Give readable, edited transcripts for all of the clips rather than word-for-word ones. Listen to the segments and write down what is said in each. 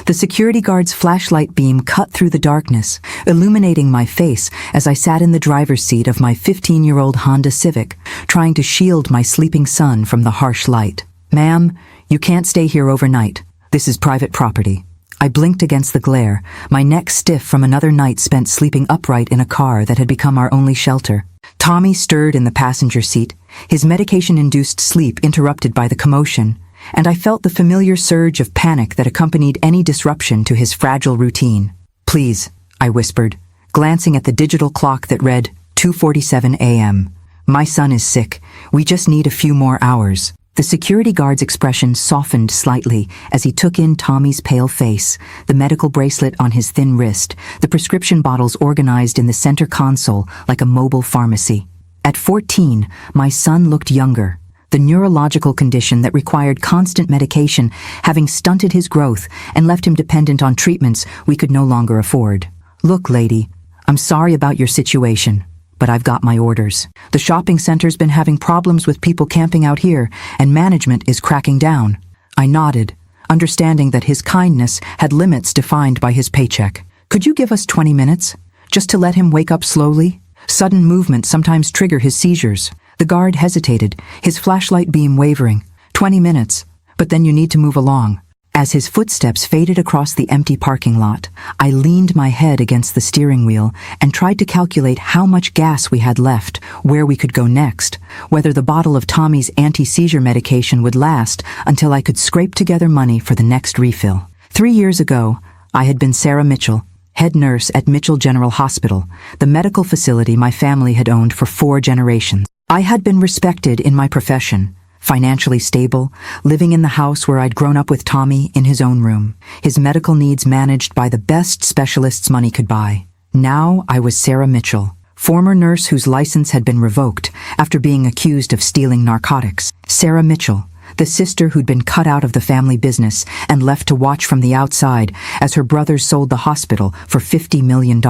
The security guard's flashlight beam cut through the darkness, illuminating my face as I sat in the driver's seat of my 15-year-old Honda Civic, trying to shield my sleeping son from the harsh light. "Ma'am, you can't stay here overnight. This is private property." I blinked against the glare, my neck stiff from another night spent sleeping upright in a car that had become our only shelter. Tommy stirred in the passenger seat, his medication-induced sleep interrupted by the commotion, and I felt the familiar surge of panic that accompanied any disruption to his fragile routine. "Please," I whispered, glancing at the digital clock that read 2:47 a.m. "My son is sick. We just need a few more hours." The security guard's expression softened slightly as he took in Tommy's pale face, the medical bracelet on his thin wrist, the prescription bottles organized in the center console like a mobile pharmacy. At 14, my son looked younger, the neurological condition that required constant medication having stunted his growth and left him dependent on treatments we could no longer afford. "Look, lady, I'm sorry about your situation, but I've got my orders. The shopping center's been having problems with people camping out here, and management is cracking down." I nodded, understanding that his kindness had limits defined by his paycheck. "Could you give us 20 minutes, just to let him wake up slowly? Sudden movements sometimes trigger his seizures." The guard hesitated, his flashlight beam wavering. 20 minutes, but then you need to move along." As his footsteps faded across the empty parking lot, I leaned my head against the steering wheel and tried to calculate how much gas we had left, where we could go next, whether the bottle of Tommy's anti-seizure medication would last until I could scrape together money for the next refill. 3 years ago, I had been Sarah Mitchell, head nurse at Mitchell General Hospital, the medical facility my family had owned for 4 generations. I had been respected in my profession, financially stable, living in the house where I'd grown up with Tommy in his own room, his medical needs managed by the best specialists money could buy. Now I was Sarah Mitchell, former nurse whose license had been revoked after being accused of stealing narcotics. Sarah Mitchell, the sister who'd been cut out of the family business and left to watch from the outside as her brothers sold the hospital for $50 million.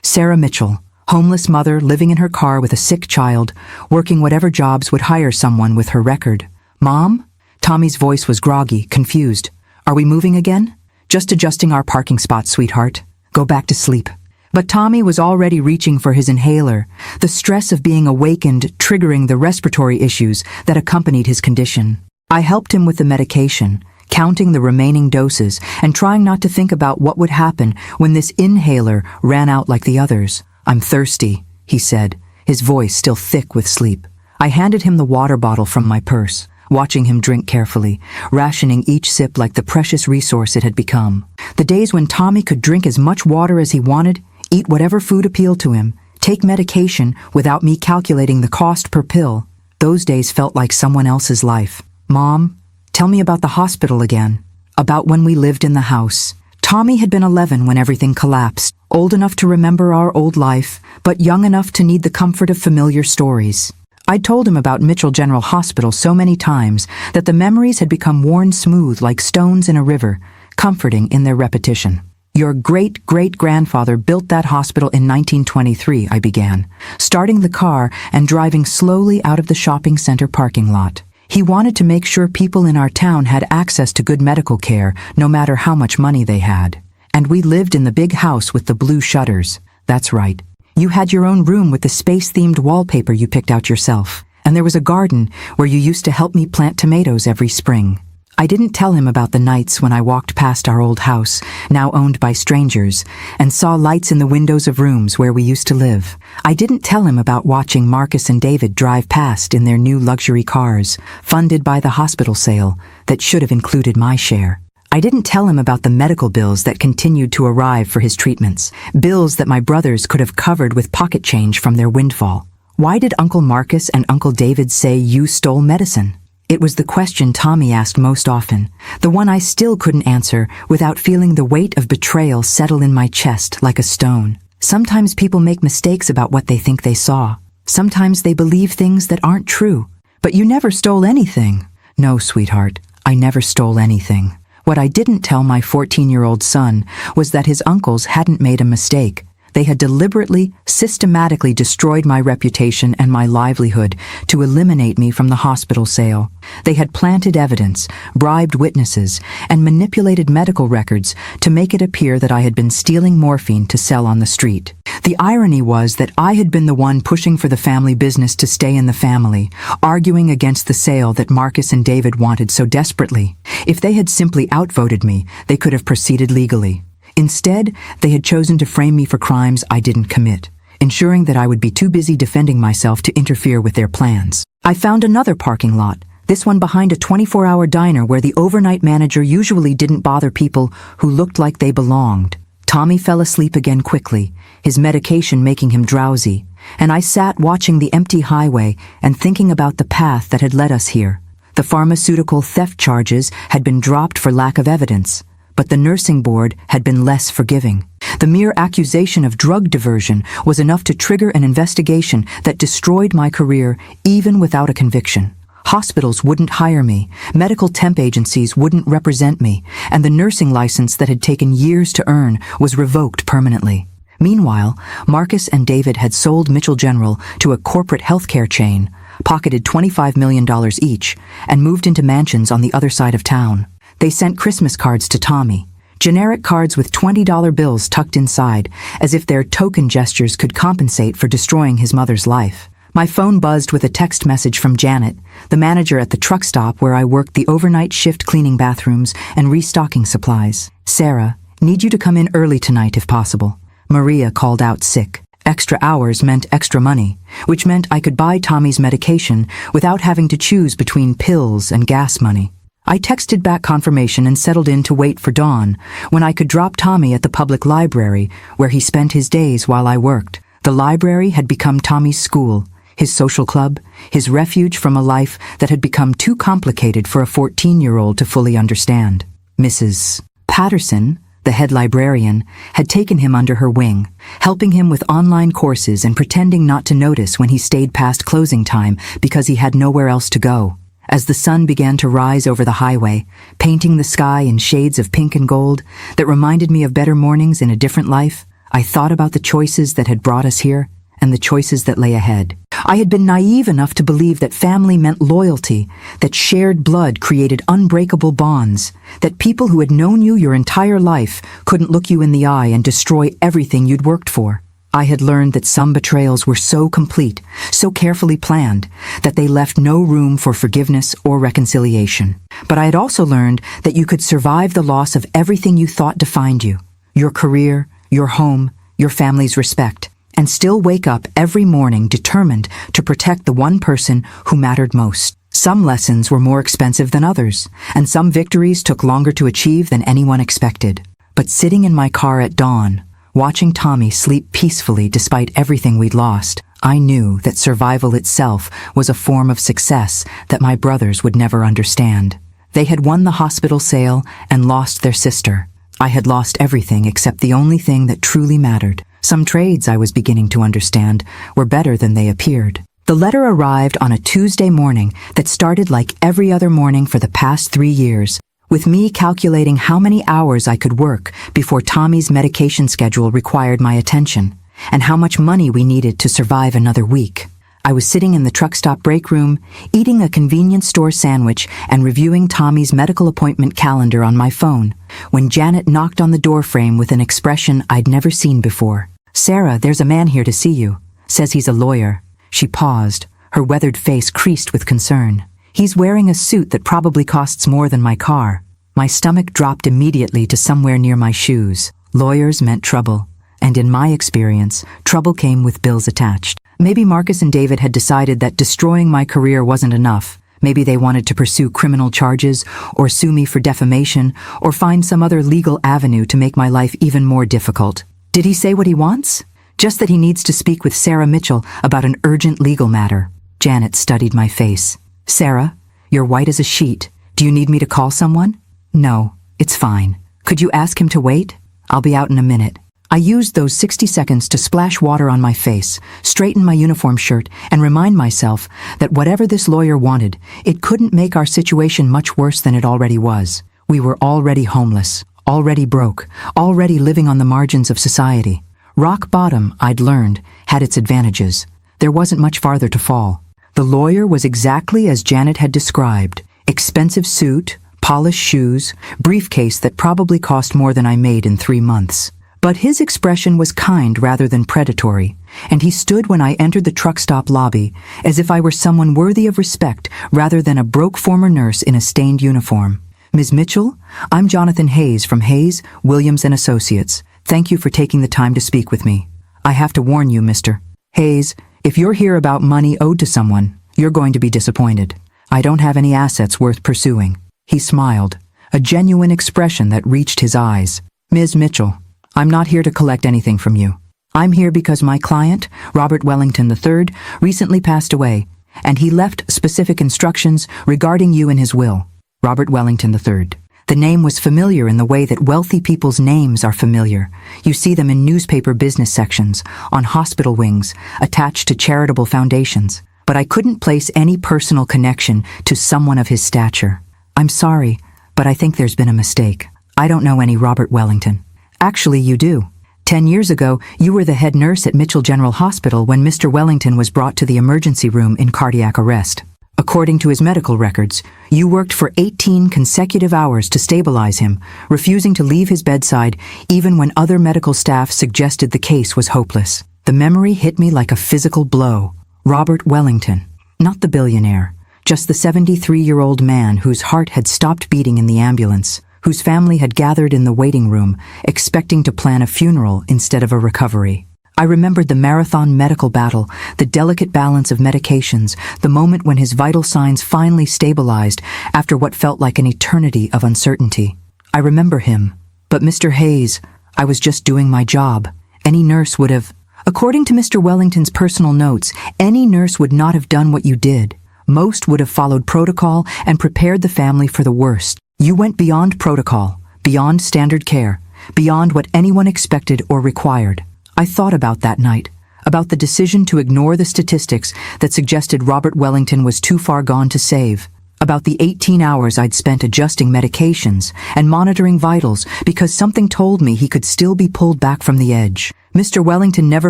Sarah Mitchell, homeless mother living in her car with a sick child, working whatever jobs would hire someone with her record. "Mom?" Tommy's voice was groggy, confused. "Are we moving again?" "Just adjusting our parking spot, sweetheart. Go back to sleep." But Tommy was already reaching for his inhaler, the stress of being awakened triggering the respiratory issues that accompanied his condition. I helped him with the medication, counting the remaining doses and trying not to think about what would happen when this inhaler ran out like the others. "I'm thirsty," he said, his voice still thick with sleep. I handed him the water bottle from my purse, watching him drink carefully, rationing each sip like the precious resource it had become. The days when Tommy could drink as much water as he wanted, eat whatever food appealed to him, take medication without me calculating the cost per pill, those days felt like someone else's life. "Mom, tell me about the hospital again." About when we lived in the house. Tommy had been 11 when everything collapsed, old enough to remember our old life, but young enough to need the comfort of familiar stories. I'd told him about Mitchell General Hospital so many times that the memories had become worn smooth like stones in a river, comforting in their repetition. "Your great-great-grandfather built that hospital in 1923, I began, starting the car and driving slowly out of the shopping center parking lot. He wanted to make sure people in our town had access to good medical care, no matter how much money they had. And we lived in the big house with the blue shutters. That's right. You had your own room with the space-themed wallpaper you picked out yourself. And there was a garden where you used to help me plant tomatoes every spring." I didn't tell him about the nights when I walked past our old house, now owned by strangers, and saw lights in the windows of rooms where we used to live. I didn't tell him about watching Marcus and David drive past in their new luxury cars, funded by the hospital sale, that should have included my share. I didn't tell him about the medical bills that continued to arrive for his treatments, bills that my brothers could have covered with pocket change from their windfall. Why did Uncle Marcus and Uncle David say you stole medicine? It was the question Tommy asked most often, the one I still couldn't answer without feeling the weight of betrayal settle in my chest like a stone. Sometimes people make mistakes about what they think they saw. Sometimes they believe things that aren't true. But you never stole anything. No, sweetheart, I never stole anything. What I didn't tell my 14-year-old son was that his uncles hadn't made a mistake, They had deliberately, systematically destroyed my reputation and my livelihood to eliminate me from the hospital sale. They had planted evidence, bribed witnesses, and manipulated medical records to make it appear that I had been stealing morphine to sell on the street. The irony was that I had been the one pushing for the family business to stay in the family, arguing against the sale that Marcus and David wanted so desperately. If they had simply outvoted me, they could have proceeded legally. Instead, they had chosen to frame me for crimes I didn't commit, ensuring that I would be too busy defending myself to interfere with their plans. I found another parking lot, this one behind a 24-hour diner where the overnight manager usually didn't bother people who looked like they belonged. Tommy fell asleep again quickly, his medication making him drowsy, and I sat watching the empty highway and thinking about the path that had led us here. The pharmaceutical theft charges had been dropped for lack of evidence, but the nursing board had been less forgiving. The mere accusation of drug diversion was enough to trigger an investigation that destroyed my career even without a conviction. Hospitals wouldn't hire me, medical temp agencies wouldn't represent me, and the nursing license that had taken years to earn was revoked permanently. Meanwhile, Marcus and David had sold Mitchell General to a corporate healthcare chain, pocketed $25 million each, and moved into mansions on the other side of town. They sent Christmas cards to Tommy, generic cards with $20 bills tucked inside, as if their token gestures could compensate for destroying his mother's life. My phone buzzed with a text message from Janet, the manager at the truck stop where I worked the overnight shift cleaning bathrooms and restocking supplies. "Sarah, need you to come in early tonight if possible." Maria called out sick. Extra hours meant extra money, which meant I could buy Tommy's medication without having to choose between pills and gas money. I texted back confirmation and settled in to wait for dawn, when I could drop Tommy at the public library, where he spent his days while I worked. The library had become Tommy's school, his social club, his refuge from a life that had become too complicated for a 14-year-old to fully understand. Mrs. Patterson, the head librarian, had taken him under her wing, helping him with online courses and pretending not to notice when he stayed past closing time because he had nowhere else to go. As the sun began to rise over the highway, painting the sky in shades of pink and gold that reminded me of better mornings in a different life, I thought about the choices that had brought us here and the choices that lay ahead. I had been naive enough to believe that family meant loyalty, that shared blood created unbreakable bonds, that people who had known you your entire life couldn't look you in the eye and destroy everything you'd worked for. I had learned that some betrayals were so complete, so carefully planned, that they left no room for forgiveness or reconciliation. But I had also learned that you could survive the loss of everything you thought defined you, your career, your home, your family's respect, and still wake up every morning determined to protect the one person who mattered most. Some lessons were more expensive than others, and some victories took longer to achieve than anyone expected. But sitting in my car at dawn, watching Tommy sleep peacefully despite everything we'd lost, I knew that survival itself was a form of success that my brothers would never understand. They had won the hospital sale and lost their sister. I had lost everything except the only thing that truly mattered. Some trades, I was beginning to understand, were better than they appeared. The letter arrived on a Tuesday morning that started like every other morning for the past 3 years, with me calculating how many hours I could work before Tommy's medication schedule required my attention, and how much money we needed to survive another week. I was sitting in the truck stop break room, eating a convenience store sandwich and reviewing Tommy's medical appointment calendar on my phone, when Janet knocked on the doorframe with an expression I'd never seen before. "Sarah, there's a man here to see you. Says he's a lawyer." She paused, her weathered face creased with concern. "He's wearing a suit that probably costs more than my car." My stomach dropped immediately to somewhere near my shoes. Lawyers meant trouble, and in my experience, trouble came with bills attached. Maybe Marcus and David had decided that destroying my career wasn't enough. Maybe they wanted to pursue criminal charges, or sue me for defamation, or find some other legal avenue to make my life even more difficult. Did he say what he wants? Just that he needs to speak with Sarah Mitchell about an urgent legal matter. Janet studied my face. "Sarah, you're white as a sheet. Do you need me to call someone?" "No, it's fine. Could you ask him to wait? I'll be out in a minute." I used those 60 seconds to splash water on my face, straighten my uniform shirt, and remind myself that whatever this lawyer wanted, it couldn't make our situation much worse than it already was. We were already homeless, already broke, already living on the margins of society. Rock bottom, I'd learned, had its advantages. There wasn't much farther to fall. The lawyer was exactly as Janet had described. Expensive suit, polished shoes, briefcase that probably cost more than I made in 3 months. But his expression was kind rather than predatory, and he stood when I entered the truck stop lobby as if I were someone worthy of respect rather than a broke former nurse in a stained uniform. Ms. Mitchell, I'm Jonathan Hayes from Hayes, Williams & Associates. Thank you for taking the time to speak with me. I have to warn you, Mr. Hayes, if you're here about money owed to someone, you're going to be disappointed. I don't have any assets worth pursuing. He smiled, a genuine expression that reached his eyes. Ms. Mitchell, I'm not here to collect anything from you. I'm here because my client, Robert Wellington III, recently passed away, and he left specific instructions regarding you in his will. Robert Wellington III. The name was familiar in the way that wealthy people's names are familiar. You see them in newspaper business sections, on hospital wings, attached to charitable foundations. But I couldn't place any personal connection to someone of his stature. I'm sorry, but I think there's been a mistake. I don't know any Robert Wellington. Actually, you do. 10 years ago, you were the head nurse at Mitchell General Hospital when Mr. Wellington was brought to the emergency room in cardiac arrest. According to his medical records, you worked for 18 consecutive hours to stabilize him, refusing to leave his bedside even when other medical staff suggested the case was hopeless. The memory hit me like a physical blow. Robert Wellington, not the billionaire, just the 73-year-old man whose heart had stopped beating in the ambulance, whose family had gathered in the waiting room, expecting to plan a funeral instead of a recovery. I remembered the marathon medical battle, the delicate balance of medications, the moment when his vital signs finally stabilized after what felt like an eternity of uncertainty. I remember him. But Mr. Hayes, I was just doing my job. Any nurse would have... According to Mr. Wellington's personal notes, any nurse would not have done what you did. Most would have followed protocol and prepared the family for the worst. You went beyond protocol, beyond standard care, beyond what anyone expected or required. I thought about that night, about the decision to ignore the statistics that suggested Robert Wellington was too far gone to save, about the 18 hours I'd spent adjusting medications and monitoring vitals because something told me he could still be pulled back from the edge. Mr. Wellington never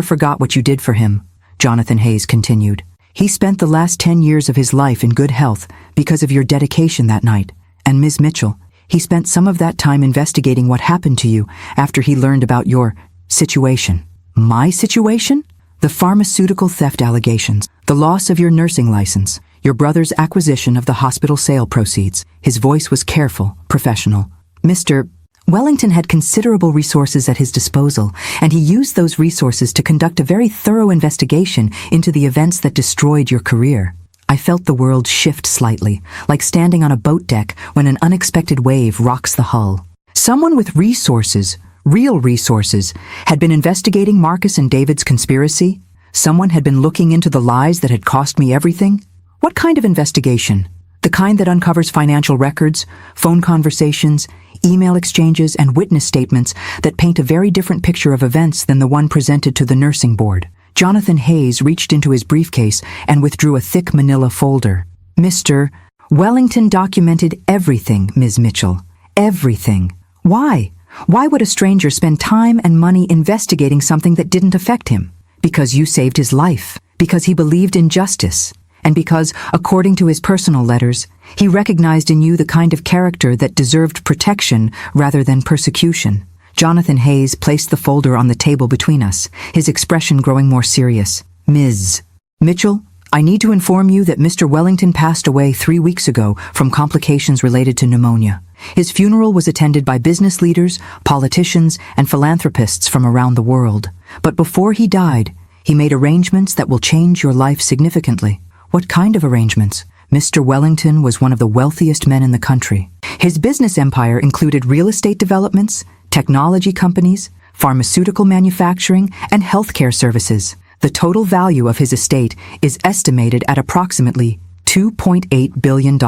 forgot what you did for him, Jonathan Hayes continued. He spent the last 10 years of his life in good health because of your dedication that night. And Ms. Mitchell, he spent some of that time investigating what happened to you after he learned about your situation. My situation? The pharmaceutical theft allegations, the loss of your nursing license, your brother's acquisition of the hospital sale proceeds. His voice was careful, professional. Mr. Wellington had considerable resources at his disposal, and he used those resources to conduct a very thorough investigation into the events that destroyed your career. I felt the world shift slightly, like standing on a boat deck when an unexpected wave rocks the hull. Someone with resources, real resources, had been investigating Marcus and David's conspiracy. Someone had been looking into the lies that had cost me everything. What kind of investigation? The kind that uncovers financial records, phone conversations, email exchanges, and witness statements that paint a very different picture of events than the one presented to the nursing board. Jonathan Hayes reached into his briefcase and withdrew a thick manila folder. Mr. Wellington documented everything, Ms. Mitchell. Everything. Why? Why would a stranger spend time and money investigating something that didn't affect him? Because you saved his life. Because he believed in justice. And because, according to his personal letters, he recognized in you the kind of character that deserved protection rather than persecution. Jonathan Hayes placed the folder on the table between us, his expression growing more serious. Ms. Mitchell, I need to inform you that Mr. Wellington passed away 3 weeks ago from complications related to pneumonia. His funeral was attended by business leaders, politicians, and philanthropists from around the world. But before he died, he made arrangements that will change your life significantly. What kind of arrangements? Mr. Wellington was one of the wealthiest men in the country. His business empire included real estate developments, technology companies, pharmaceutical manufacturing, and healthcare services. The total value of his estate is estimated at approximately $2.8 billion.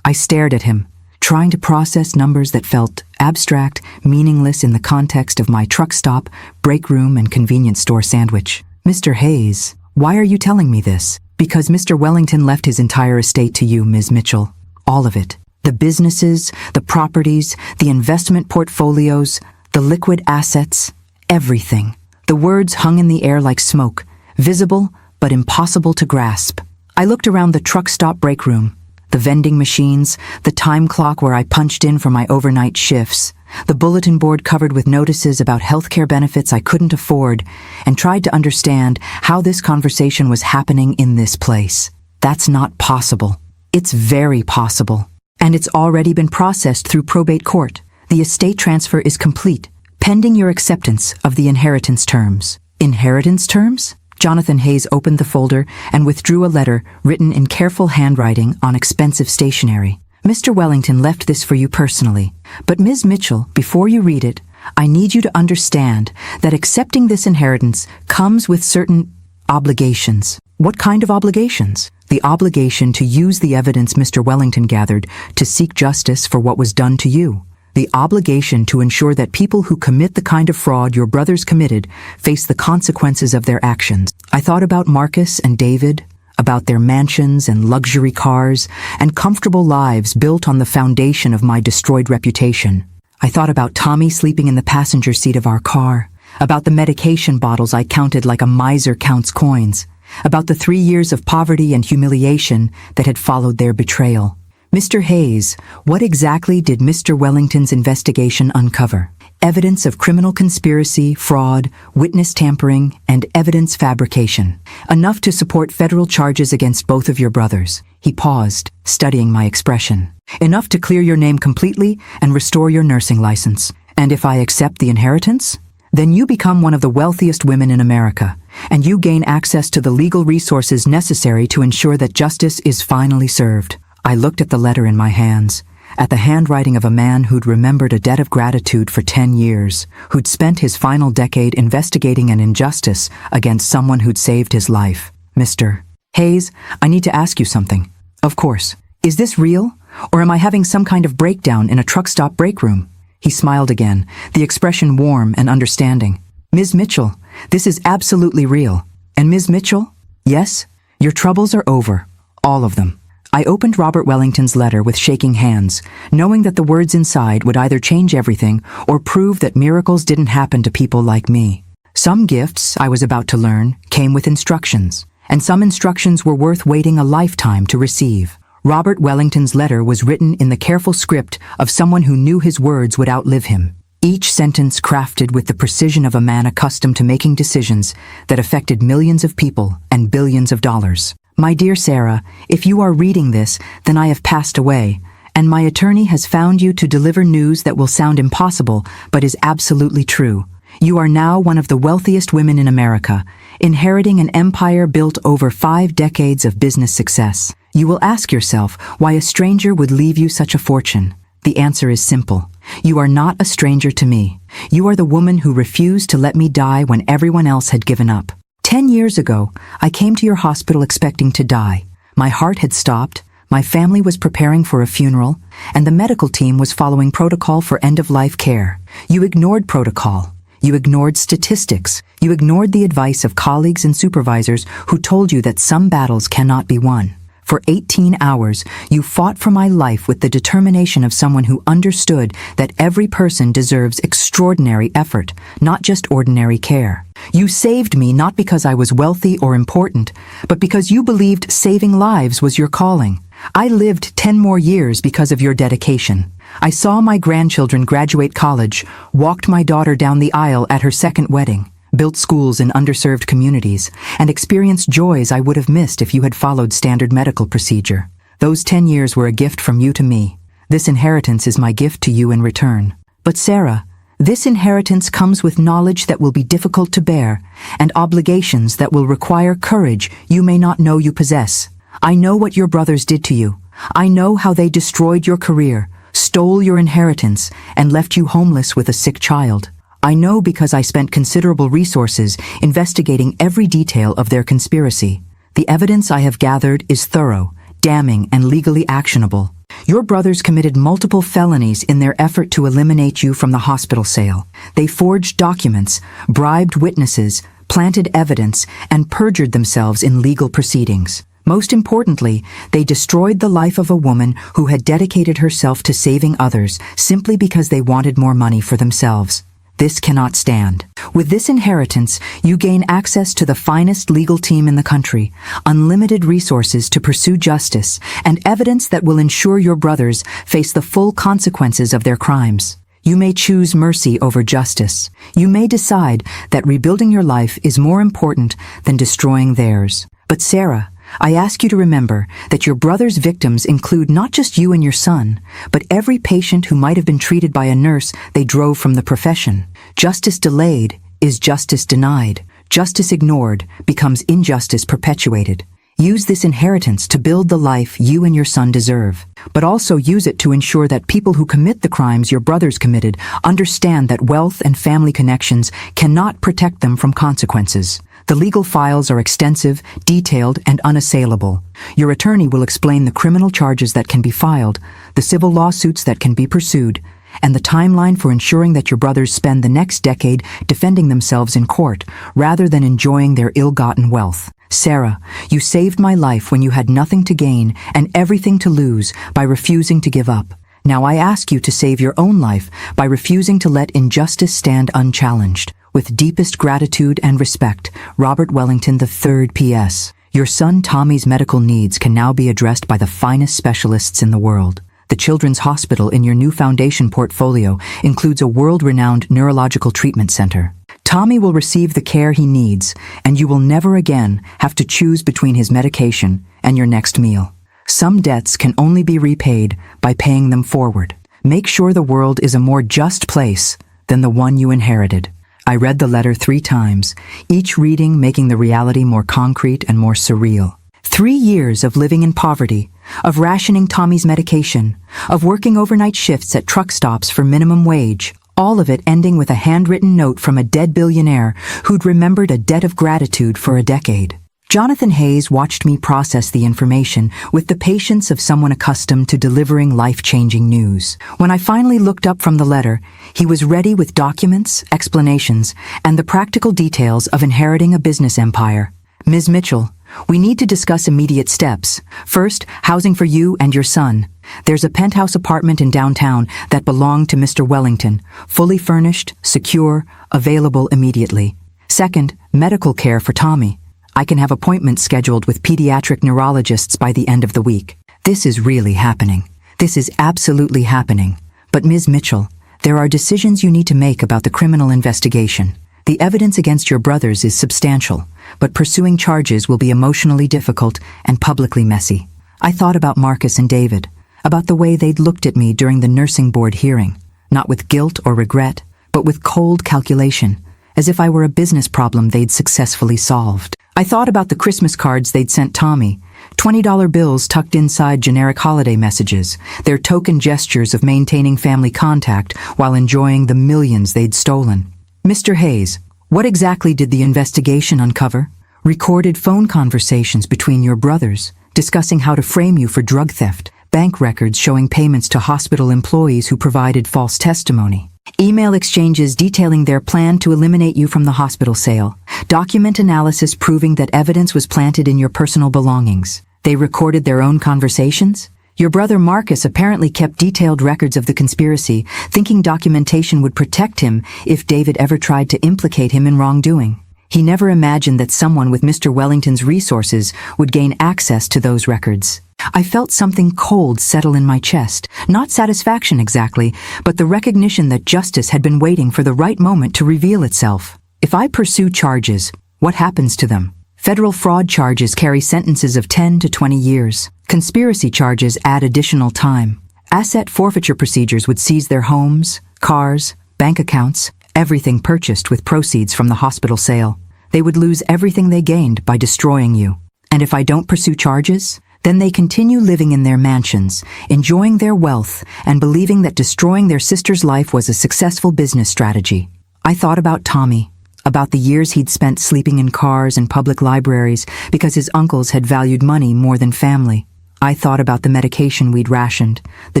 I stared at him, trying to process numbers that felt abstract, meaningless in the context of my truck stop, break room, and convenience store sandwich. Mr. Hayes, why are you telling me this? Because Mr. Wellington left his entire estate to you, Ms. Mitchell. All of it. The businesses, the properties, the investment portfolios, the liquid assets, everything. The words hung in the air like smoke, visible but impossible to grasp. I looked around the truck stop break room, the vending machines, the time clock where I punched in for my overnight shifts, the bulletin board covered with notices about healthcare benefits I couldn't afford, and tried to understand how this conversation was happening in this place. That's not possible. It's very possible. And it's already been processed through probate court. The estate transfer is complete, pending your acceptance of the inheritance terms. Inheritance terms? Jonathan Hayes opened the folder and withdrew a letter written in careful handwriting on expensive stationery. Mr. Wellington left this for you personally, but Ms. Mitchell, before you read it, I need you to understand that accepting this inheritance comes with certain obligations. What kind of obligations? The obligation to use the evidence Mr. Wellington gathered to seek justice for what was done to you. The obligation to ensure that people who commit the kind of fraud your brothers committed face the consequences of their actions. I thought about Marcus and David, about their mansions and luxury cars and comfortable lives built on the foundation of my destroyed reputation. I thought about Tommy sleeping in the passenger seat of our car, about the medication bottles I counted like a miser counts coins, about the 3 years of poverty and humiliation that had followed their betrayal. Mr. Hayes, what exactly did Mr. Wellington's investigation uncover? Evidence of criminal conspiracy, fraud, witness tampering, and evidence fabrication. Enough to support federal charges against both of your brothers. He paused, studying my expression. Enough to clear your name completely and restore your nursing license. And if I accept the inheritance? Then you become one of the wealthiest women in America, and you gain access to the legal resources necessary to ensure that justice is finally served. I looked at the letter in my hands, at the handwriting of a man who'd remembered a debt of gratitude for 10 years, who'd spent his final decade investigating an injustice against someone who'd saved his life. Mr. Hayes, I need to ask you something. Of course. Is this real, or am I having some kind of breakdown in a truck stop break room? He smiled again, the expression warm and understanding. Ms. Mitchell, this is absolutely real. And Ms. Mitchell? Yes, your troubles are over. All of them. I opened Robert Wellington's letter with shaking hands, knowing that the words inside would either change everything or prove that miracles didn't happen to people like me. Some gifts, I was about to learn, came with instructions, and some instructions were worth waiting a lifetime to receive. Robert Wellington's letter was written in the careful script of someone who knew his words would outlive him. Each sentence crafted with the precision of a man accustomed to making decisions that affected millions of people and billions of dollars. My dear Sarah, if you are reading this, then I have passed away, and my attorney has found you to deliver news that will sound impossible, but is absolutely true. You are now one of the wealthiest women in America, inheriting an empire built over 5 decades of business success. You will ask yourself why a stranger would leave you such a fortune. The answer is simple. You are not a stranger to me. You are the woman who refused to let me die when everyone else had given up. 10 years ago, I came to your hospital expecting to die. My heart had stopped, my family was preparing for a funeral, and the medical team was following protocol for end-of-life care. You ignored protocol. You ignored statistics. You ignored the advice of colleagues and supervisors who told you that some battles cannot be won. For 18 hours, you fought for my life with the determination of someone who understood that every person deserves extraordinary effort, not just ordinary care. You saved me not because I was wealthy or important, but because you believed saving lives was your calling. I lived 10 more years because of your dedication. I saw my grandchildren graduate college, walked my daughter down the aisle at her second wedding, built schools in underserved communities, and experienced joys I would have missed if you had followed standard medical procedure. Those 10 years were a gift from you to me. This inheritance is my gift to you in return. But Sarah, this inheritance comes with knowledge that will be difficult to bear, and obligations that will require courage you may not know you possess. I know what your brothers did to you. I know how they destroyed your career, stole your inheritance, and left you homeless with a sick child. I know because I spent considerable resources investigating every detail of their conspiracy. The evidence I have gathered is thorough, damning, and legally actionable. Your brothers committed multiple felonies in their effort to eliminate you from the hospital sale. They forged documents, bribed witnesses, planted evidence, and perjured themselves in legal proceedings. Most importantly, they destroyed the life of a woman who had dedicated herself to saving others simply because they wanted more money for themselves. This cannot stand. With this inheritance, you gain access to the finest legal team in the country, unlimited resources to pursue justice, and evidence that will ensure your brothers face the full consequences of their crimes. You may choose mercy over justice. You may decide that rebuilding your life is more important than destroying theirs. But Sarah, I ask you to remember that your brother's victims include not just you and your son, but every patient who might have been treated by a nurse they drove from the profession. Justice delayed is justice denied. Justice ignored becomes injustice perpetuated. Use this inheritance to build the life you and your son deserve, but also use it to ensure that people who commit the crimes your brothers committed understand that wealth and family connections cannot protect them from consequences. The legal files are extensive, detailed, and unassailable. Your attorney will explain the criminal charges that can be filed, the civil lawsuits that can be pursued, and the timeline for ensuring that your brothers spend the next decade defending themselves in court, rather than enjoying their ill-gotten wealth. Sarah, you saved my life when you had nothing to gain and everything to lose by refusing to give up. Now I ask you to save your own life by refusing to let injustice stand unchallenged. With deepest gratitude and respect, Robert Wellington III. P.S. Your son Tommy's medical needs can now be addressed by the finest specialists in the world. The Children's Hospital in your new foundation portfolio includes a world-renowned neurological treatment center. Tommy will receive the care he needs, and you will never again have to choose between his medication and your next meal. Some debts can only be repaid by paying them forward. Make sure the world is a more just place than the one you inherited. I read the letter 3 times, each reading making the reality more concrete and more surreal. 3 years of living in poverty, of rationing Tommy's medication, of working overnight shifts at truck stops for minimum wage, all of it ending with a handwritten note from a dead billionaire who'd remembered a debt of gratitude for a decade. Jonathan Hayes watched me process the information with the patience of someone accustomed to delivering life-changing news. When I finally looked up from the letter, he was ready with documents, explanations, and the practical details of inheriting a business empire. Ms. Mitchell, we need to discuss immediate steps. First, housing for you and your son. There's a penthouse apartment in downtown that belonged to Mr. Wellington, fully furnished, secure, available immediately. Second, medical care for Tommy. I can have appointments scheduled with pediatric neurologists by the end of the week. This is really happening. This is absolutely happening. But Ms. Mitchell, there are decisions you need to make about the criminal investigation. The evidence against your brothers is substantial, but pursuing charges will be emotionally difficult and publicly messy. I thought about Marcus and David, about the way they'd looked at me during the nursing board hearing, not with guilt or regret, but with cold calculation, as if I were a business problem they'd successfully solved. I thought about the Christmas cards they'd sent Tommy, $20 bills tucked inside generic holiday messages, their token gestures of maintaining family contact while enjoying the millions they'd stolen. Mr. Hayes, what exactly did the investigation uncover? Recorded phone conversations between your brothers, discussing how to frame you for drug theft, bank records showing payments to hospital employees who provided false testimony, email exchanges detailing their plan to eliminate you from the hospital sale, document analysis proving that evidence was planted in your personal belongings. They recorded their own conversations? Your brother Marcus apparently kept detailed records of the conspiracy, thinking documentation would protect him if David ever tried to implicate him in wrongdoing. He never imagined that someone with Mr. Wellington's resources would gain access to those records. I felt something cold settle in my chest, not satisfaction exactly, but the recognition that justice had been waiting for the right moment to reveal itself. If I pursue charges, what happens to them? Federal fraud charges carry sentences of 10 to 20 years. Conspiracy charges add additional time. Asset forfeiture procedures would seize their homes, cars, bank accounts, everything purchased with proceeds from the hospital sale. They would lose everything they gained by destroying you. And if I don't pursue charges, then they continue living in their mansions, enjoying their wealth, and believing that destroying their sister's life was a successful business strategy. I thought about Tommy, about the years he'd spent sleeping in cars and public libraries because his uncles had valued money more than family. I thought about the medication we'd rationed, the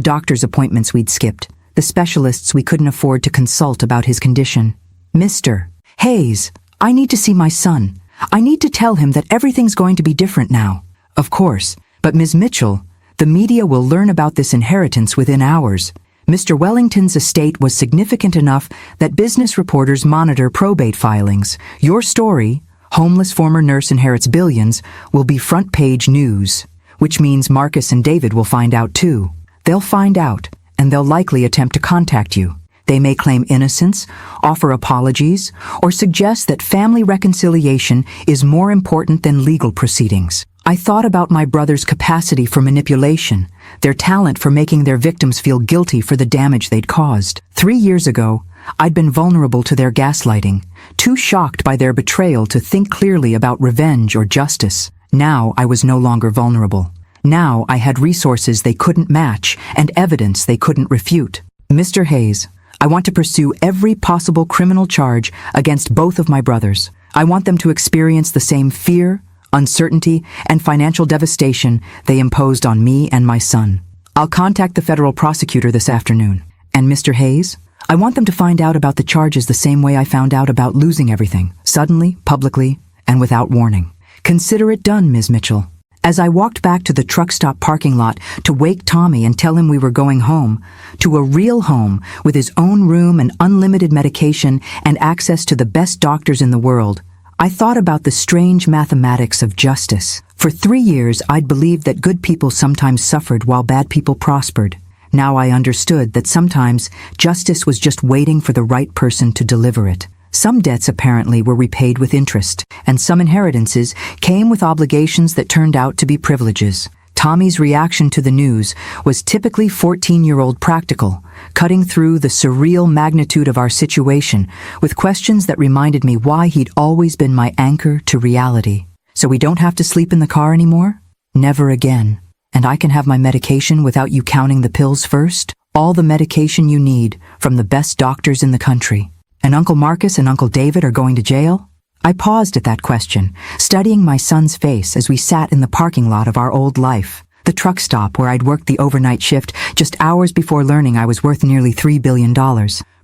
doctor's appointments we'd skipped, the specialists we couldn't afford to consult about his condition. Mr. Hayes, I need to see my son. I need to tell him that everything's going to be different now. Of course, but Ms. Mitchell, the media will learn about this inheritance within hours. Mr. Wellington's estate was significant enough that business reporters monitor probate filings. Your story, Homeless Former Nurse Inherits Billions, will be front-page news, which means Marcus and David will find out too. They'll find out, and they'll likely attempt to contact you. They may claim innocence, offer apologies, or suggest that family reconciliation is more important than legal proceedings. I thought about my brother's capacity for manipulation, their talent for making their victims feel guilty for the damage they'd caused. 3 years ago, I'd been vulnerable to their gaslighting, too shocked by their betrayal to think clearly about revenge or justice. Now I was no longer vulnerable. Now I had resources they couldn't match and evidence they couldn't refute. Mr. Hayes, I want to pursue every possible criminal charge against both of my brothers. I want them to experience the same fear, uncertainty, and financial devastation they imposed on me and my son. I'll contact the federal prosecutor this afternoon. And Mr. Hayes, I want them to find out about the charges the same way I found out about losing everything, suddenly, publicly, and without warning. Consider it done, Ms. Mitchell. As I walked back to the truck stop parking lot to wake Tommy and tell him we were going home, to a real home with his own room and unlimited medication and access to the best doctors in the world, I thought about the strange mathematics of justice. For 3 years, I'd believed that good people sometimes suffered while bad people prospered. Now I understood that sometimes justice was just waiting for the right person to deliver it. Some debts apparently were repaid with interest, and some inheritances came with obligations that turned out to be privileges. Tommy's reaction to the news was typically 14-year-old practical, cutting through the surreal magnitude of our situation with questions that reminded me why he'd always been my anchor to reality. So we don't have to sleep in the car anymore? Never again. And I can have my medication without you counting the pills first? All the medication you need from the best doctors in the country. And Uncle Marcus and Uncle David are going to jail? I paused at that question, studying my son's face as we sat in the parking lot of our old life, the truck stop where I'd worked the overnight shift just hours before learning I was worth nearly $3 billion.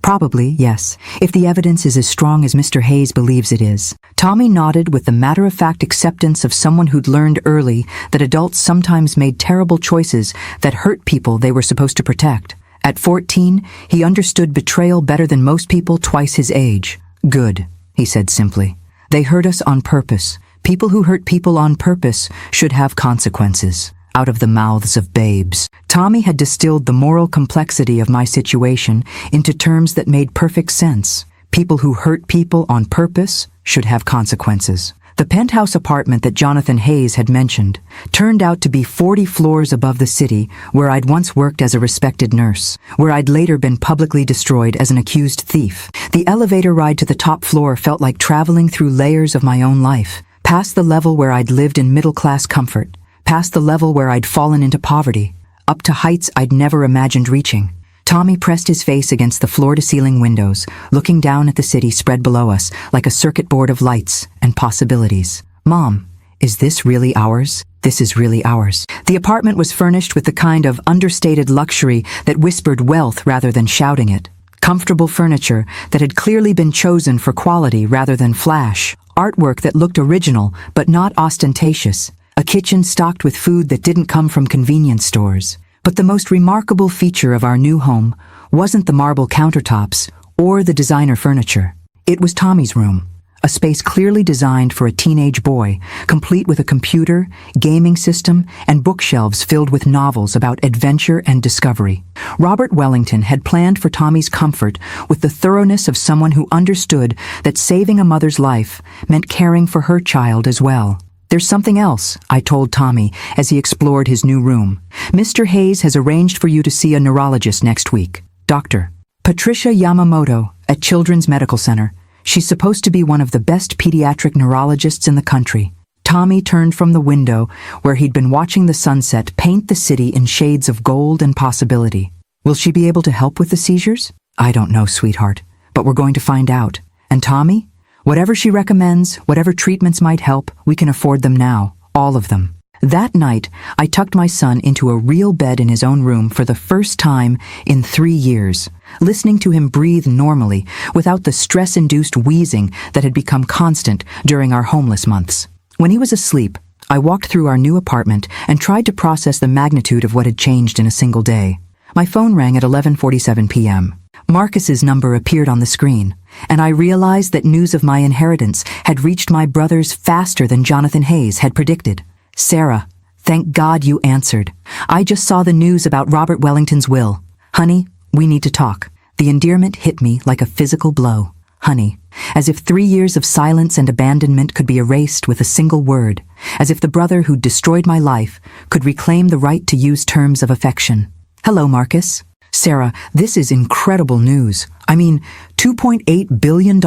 Probably, yes, if the evidence is as strong as Mr. Hayes believes it is. Tommy nodded with the matter-of-fact acceptance of someone who'd learned early that adults sometimes made terrible choices that hurt people they were supposed to protect. At 14, he understood betrayal better than most people twice his age. Good, he said simply. They hurt us on purpose. People who hurt people on purpose should have consequences. Out of the mouths of babes. Tommy had distilled the moral complexity of my situation into terms that made perfect sense. People who hurt people on purpose should have consequences. The penthouse apartment that Jonathan Hayes had mentioned turned out to be 40 floors above the city where I'd once worked as a respected nurse, where I'd later been publicly destroyed as an accused thief. The elevator ride to the top floor felt like traveling through layers of my own life, past the level where I'd lived in middle-class comfort, past the level where I'd fallen into poverty, up to heights I'd never imagined reaching. Tommy pressed his face against the floor-to-ceiling windows, looking down at the city spread below us like a circuit board of lights and possibilities. Mom, is this really ours? This is really ours. The apartment was furnished with the kind of understated luxury that whispered wealth rather than shouting it. Comfortable furniture that had clearly been chosen for quality rather than flash. Artwork that looked original but not ostentatious. A kitchen stocked with food that didn't come from convenience stores. But the most remarkable feature of our new home wasn't the marble countertops or the designer furniture. It was Tommy's room, a space clearly designed for a teenage boy, complete with a computer, gaming system, and bookshelves filled with novels about adventure and discovery. Robert Wellington had planned for Tommy's comfort with the thoroughness of someone who understood that saving a mother's life meant caring for her child as well. There's something else, I told Tommy as he explored his new room. Mr. Hayes has arranged for you to see a neurologist next week. Dr. Patricia Yamamoto at Children's Medical Center. She's supposed to be one of the best pediatric neurologists in the country. Tommy turned from the window where he'd been watching the sunset paint the city in shades of gold and possibility. Will she be able to help with the seizures? I don't know, sweetheart, but we're going to find out. And Tommy? Whatever she recommends, whatever treatments might help, we can afford them now, all of them. That night, I tucked my son into a real bed in his own room for the first time in 3 years, listening to him breathe normally without the stress-induced wheezing that had become constant during our homeless months. When he was asleep, I walked through our new apartment and tried to process the magnitude of what had changed in a single day. My phone rang at 11:47 p.m. Marcus's number appeared on the screen, and I realized that news of my inheritance had reached my brothers faster than Jonathan Hayes had predicted. Sarah, thank God you answered. I just saw the news about Robert Wellington's will. Honey, we need to talk. The endearment hit me like a physical blow. Honey, as if 3 years of silence and abandonment could be erased with a single word, as if the brother who'd destroyed my life could reclaim the right to use terms of affection. Hello, Marcus. Sarah, this is incredible news. I mean, $2.8 billion?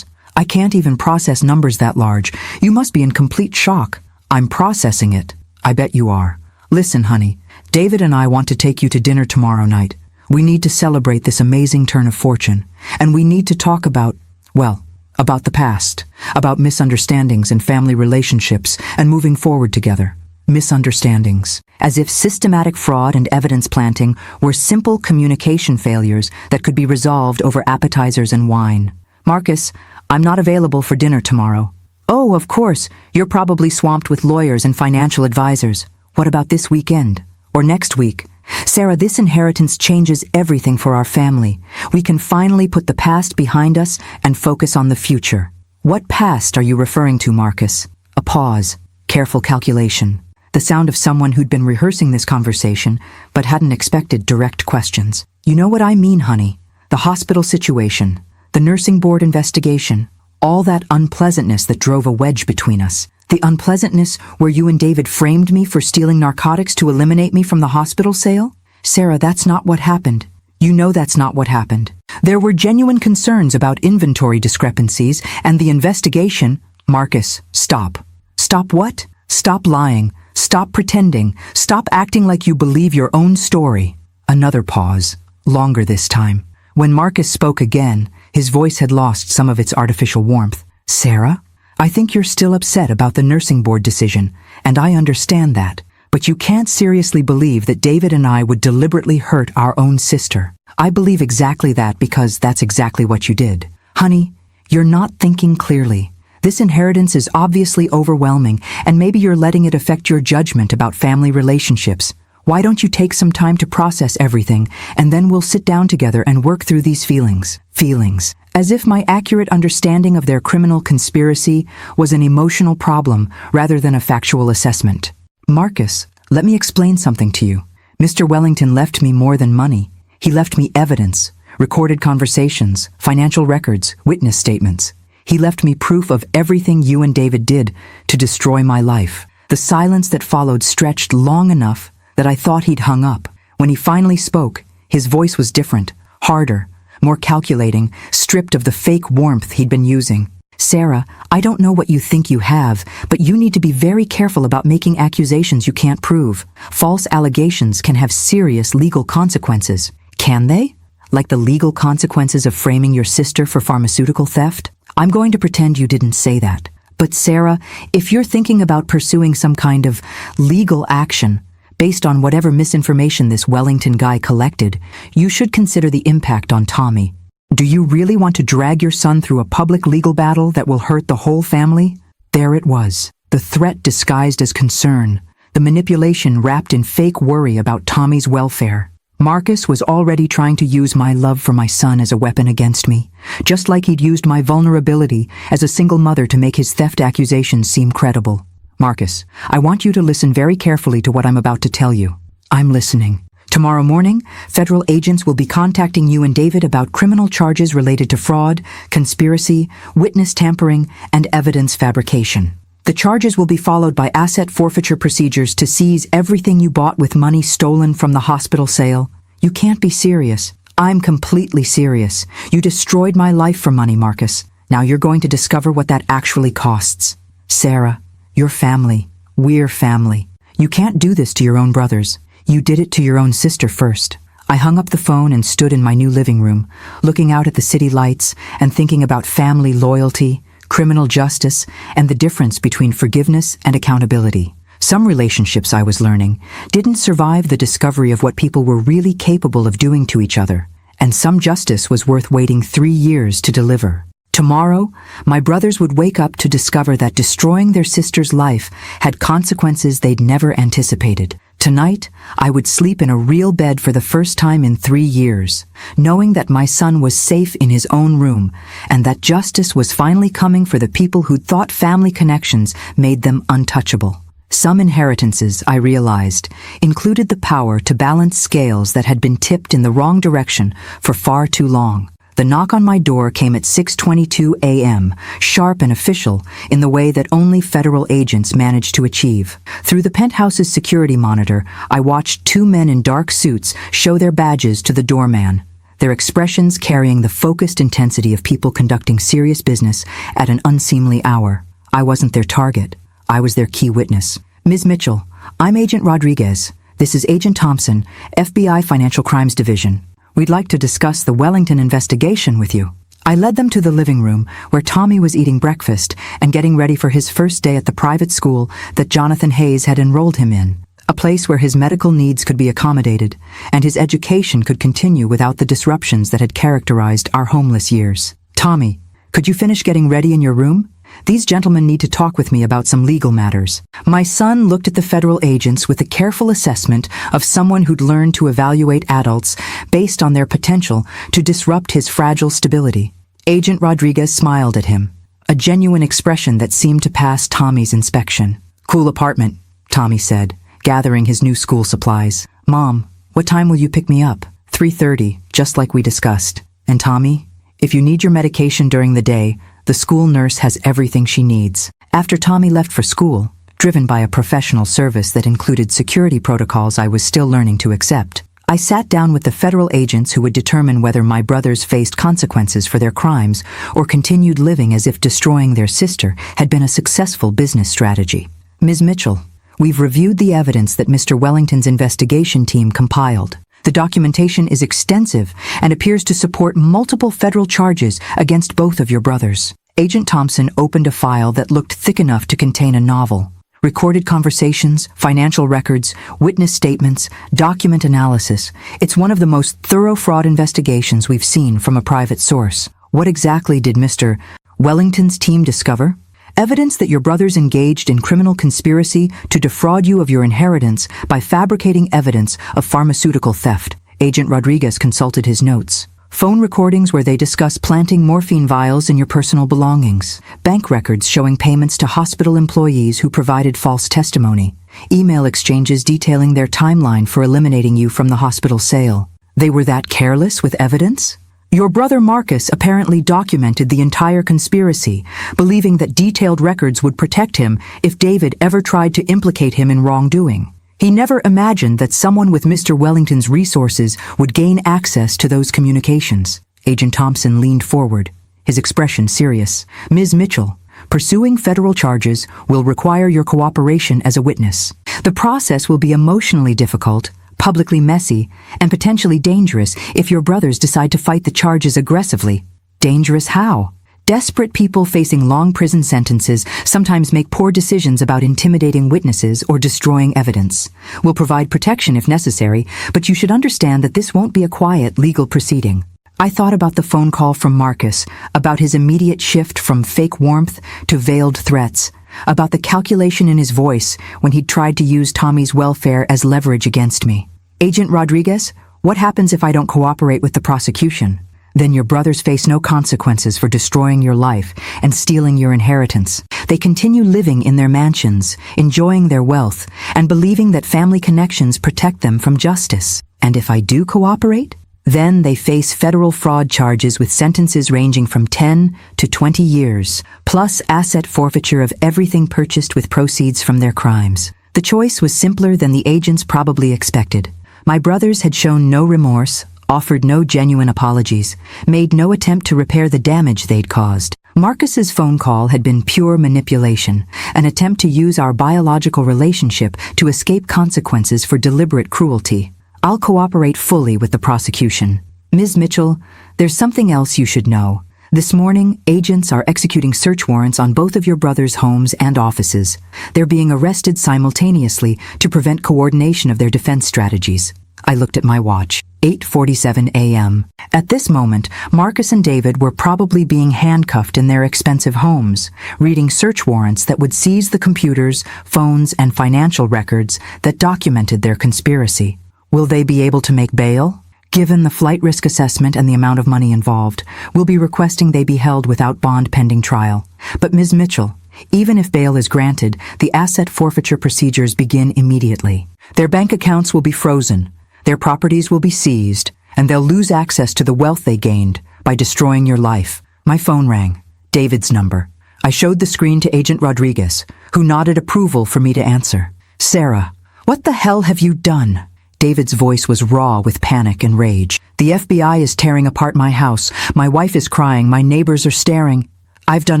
I can't even process numbers that large. You must be in complete shock. I'm processing it. I bet you are. Listen, honey, David and I want to take you to dinner tomorrow night. We need to celebrate this amazing turn of fortune, and we need to talk about the past, about misunderstandings and family relationships, and moving forward together. Misunderstandings, as if systematic fraud and evidence planting were simple communication failures that could be resolved over appetizers and wine. Marcus, I'm not available for dinner tomorrow. Oh, of course, you're probably swamped with lawyers and financial advisors. What about this weekend? Or next week? Sarah, this inheritance changes everything for our family. We can finally put the past behind us and focus on the future. What past are you referring to, Marcus? A pause, careful calculation. The sound of someone who'd been rehearsing this conversation, but hadn't expected direct questions. You know what I mean, honey. The hospital situation, the nursing board investigation, all that unpleasantness that drove a wedge between us. The unpleasantness where you and David framed me for stealing narcotics to eliminate me from the hospital sale? Sarah, that's not what happened. You know that's not what happened. There were genuine concerns about inventory discrepancies and the investigation. Marcus, stop. Stop what? Stop lying. Stop pretending. Stop acting like you believe your own story. Another pause, longer this time. When Marcus spoke again, his voice had lost some of its artificial warmth. Sarah? I think you're still upset about the nursing board decision, and I understand that. But you can't seriously believe that David and I would deliberately hurt our own sister. I believe exactly that because that's exactly what you did. Honey, you're not thinking clearly. This inheritance is obviously overwhelming, and maybe you're letting it affect your judgment about family relationships. Why don't you take some time to process everything, and then we'll sit down together and work through these feelings. Feelings. As if my accurate understanding of their criminal conspiracy was an emotional problem rather than a factual assessment. Marcus, let me explain something to you. Mr. Wellington left me more than money. He left me evidence, recorded conversations, financial records, witness statements. He left me proof of everything you and David did to destroy my life. The silence that followed stretched long enough that I thought he'd hung up. When he finally spoke, his voice was different, harder, more calculating, stripped of the fake warmth he'd been using. Sarah, I don't know what you think you have, but you need to be very careful about making accusations you can't prove. False allegations can have serious legal consequences. Can they? Like the legal consequences of framing your sister for pharmaceutical theft? I'm going to pretend you didn't say that. But Sarah, if you're thinking about pursuing some kind of legal action, based on whatever misinformation this Wellington guy collected, you should consider the impact on Tommy. Do you really want to drag your son through a public legal battle that will hurt the whole family? There it was. The threat disguised as concern. The manipulation wrapped in fake worry about Tommy's welfare. Marcus was already trying to use my love for my son as a weapon against me, just like he'd used my vulnerability as a single mother to make his theft accusations seem credible. Marcus, I want you to listen very carefully to what I'm about to tell you. I'm listening. Tomorrow morning, federal agents will be contacting you and David about criminal charges related to fraud, conspiracy, witness tampering, and evidence fabrication. The charges will be followed by asset forfeiture procedures to seize everything you bought with money stolen from the hospital sale. You can't be serious. I'm completely serious. You destroyed my life for money, Marcus. Now you're going to discover what that actually costs. Sarah, your family. We're family. You can't do this to your own brothers. You did it to your own sister first. I hung up the phone and stood in my new living room, looking out at the city lights and thinking about family loyalty, criminal justice, and the difference between forgiveness and accountability. Some relationships, I was learning, didn't survive the discovery of what people were really capable of doing to each other, and some justice was worth waiting 3 years to deliver. Tomorrow, my brothers would wake up to discover that destroying their sister's life had consequences they'd never anticipated. Tonight, I would sleep in a real bed for the first time in 3 years, knowing that my son was safe in his own room, and that justice was finally coming for the people who'd thought family connections made them untouchable. Some inheritances, I realized, included the power to balance scales that had been tipped in the wrong direction for far too long. The knock on my door came at 6:22 a.m., sharp and official, in the way that only federal agents managed to achieve. Through the penthouse's security monitor, I watched 2 men in dark suits show their badges to the doorman, their expressions carrying the focused intensity of people conducting serious business at an unseemly hour. I wasn't their target. I was their key witness. Ms. Mitchell, I'm Agent Rodriguez. This is Agent Thompson, FBI Financial Crimes Division. We'd like to discuss the Wellington investigation with you. I led them to the living room where Tommy was eating breakfast and getting ready for his first day at the private school that Jonathan Hayes had enrolled him in, a place where his medical needs could be accommodated and his education could continue without the disruptions that had characterized our homeless years. Tommy, could you finish getting ready in your room? These gentlemen need to talk with me about some legal matters. My son looked at the federal agents with a careful assessment of someone who'd learned to evaluate adults based on their potential to disrupt his fragile stability. Agent Rodriguez smiled at him, a genuine expression that seemed to pass Tommy's inspection. Cool apartment, Tommy said, gathering his new school supplies. Mom, what time will you pick me up? 3:30, just like we discussed. And Tommy, if you need your medication during the day, the school nurse has everything she needs. After Tommy left for school, driven by a professional service that included security protocols I was still learning to accept, I sat down with the federal agents who would determine whether my brothers faced consequences for their crimes or continued living as if destroying their sister had been a successful business strategy. Ms. Mitchell, we've reviewed the evidence that Mr. Wellington's investigation team compiled. The documentation is extensive and appears to support multiple federal charges against both of your brothers. Agent Thompson opened a file that looked thick enough to contain a novel. Recorded conversations, financial records, witness statements, document analysis. It's one of the most thorough fraud investigations we've seen from a private source. What exactly did Mr. Wellington's team discover? Evidence that your brothers engaged in criminal conspiracy to defraud you of your inheritance by fabricating evidence of pharmaceutical theft. Agent Rodriguez consulted his notes. Phone recordings where they discuss planting morphine vials in your personal belongings. Bank records showing payments to hospital employees who provided false testimony. Email exchanges detailing their timeline for eliminating you from the hospital sale. They were that careless with evidence? Your brother Marcus apparently documented the entire conspiracy, believing that detailed records would protect him if David ever tried to implicate him in wrongdoing. He never imagined that someone with Mr. Wellington's resources would gain access to those communications. Agent Thompson leaned forward, his expression serious. Ms. Mitchell, pursuing federal charges will require your cooperation as a witness. The process will be emotionally difficult, publicly messy, and potentially dangerous if your brothers decide to fight the charges aggressively. Dangerous how? Desperate people facing long prison sentences sometimes make poor decisions about intimidating witnesses or destroying evidence. We'll provide protection if necessary, but you should understand that this won't be a quiet legal proceeding. I thought about the phone call from Marcus, about his immediate shift from fake warmth to veiled threats, about the calculation in his voice when he'd tried to use Tommy's welfare as leverage against me. Agent Rodriguez, what happens if I don't cooperate with the prosecution? Then your brothers face no consequences for destroying your life and stealing your inheritance. They continue living in their mansions, enjoying their wealth, and believing that family connections protect them from justice. And if I do cooperate? Then they face federal fraud charges with sentences ranging from 10 to 20 years, plus asset forfeiture of everything purchased with proceeds from their crimes. The choice was simpler than the agents probably expected. My brothers had shown no remorse, offered no genuine apologies, made no attempt to repair the damage they'd caused. Marcus's phone call had been pure manipulation, an attempt to use our biological relationship to escape consequences for deliberate cruelty. I'll cooperate fully with the prosecution. Ms. Mitchell, there's something else you should know. This morning, agents are executing search warrants on both of your brothers' homes and offices. They're being arrested simultaneously to prevent coordination of their defense strategies. I looked at my watch. 8:47 a.m. At this moment, Marcus and David were probably being handcuffed in their expensive homes, reading search warrants that would seize the computers, phones, and financial records that documented their conspiracy. Will they be able to make bail? Given the flight risk assessment and the amount of money involved, we'll be requesting they be held without bond pending trial. But Ms. Mitchell, even if bail is granted, the asset forfeiture procedures begin immediately. Their bank accounts will be frozen, their properties will be seized, and they'll lose access to the wealth they gained by destroying your life. My phone rang. David's number. I showed the screen to Agent Rodriguez, who nodded approval for me to answer. Sarah, what the hell have you done? David's voice was raw with panic and rage. The FBI is tearing apart my house. My wife is crying. My neighbors are staring. I've done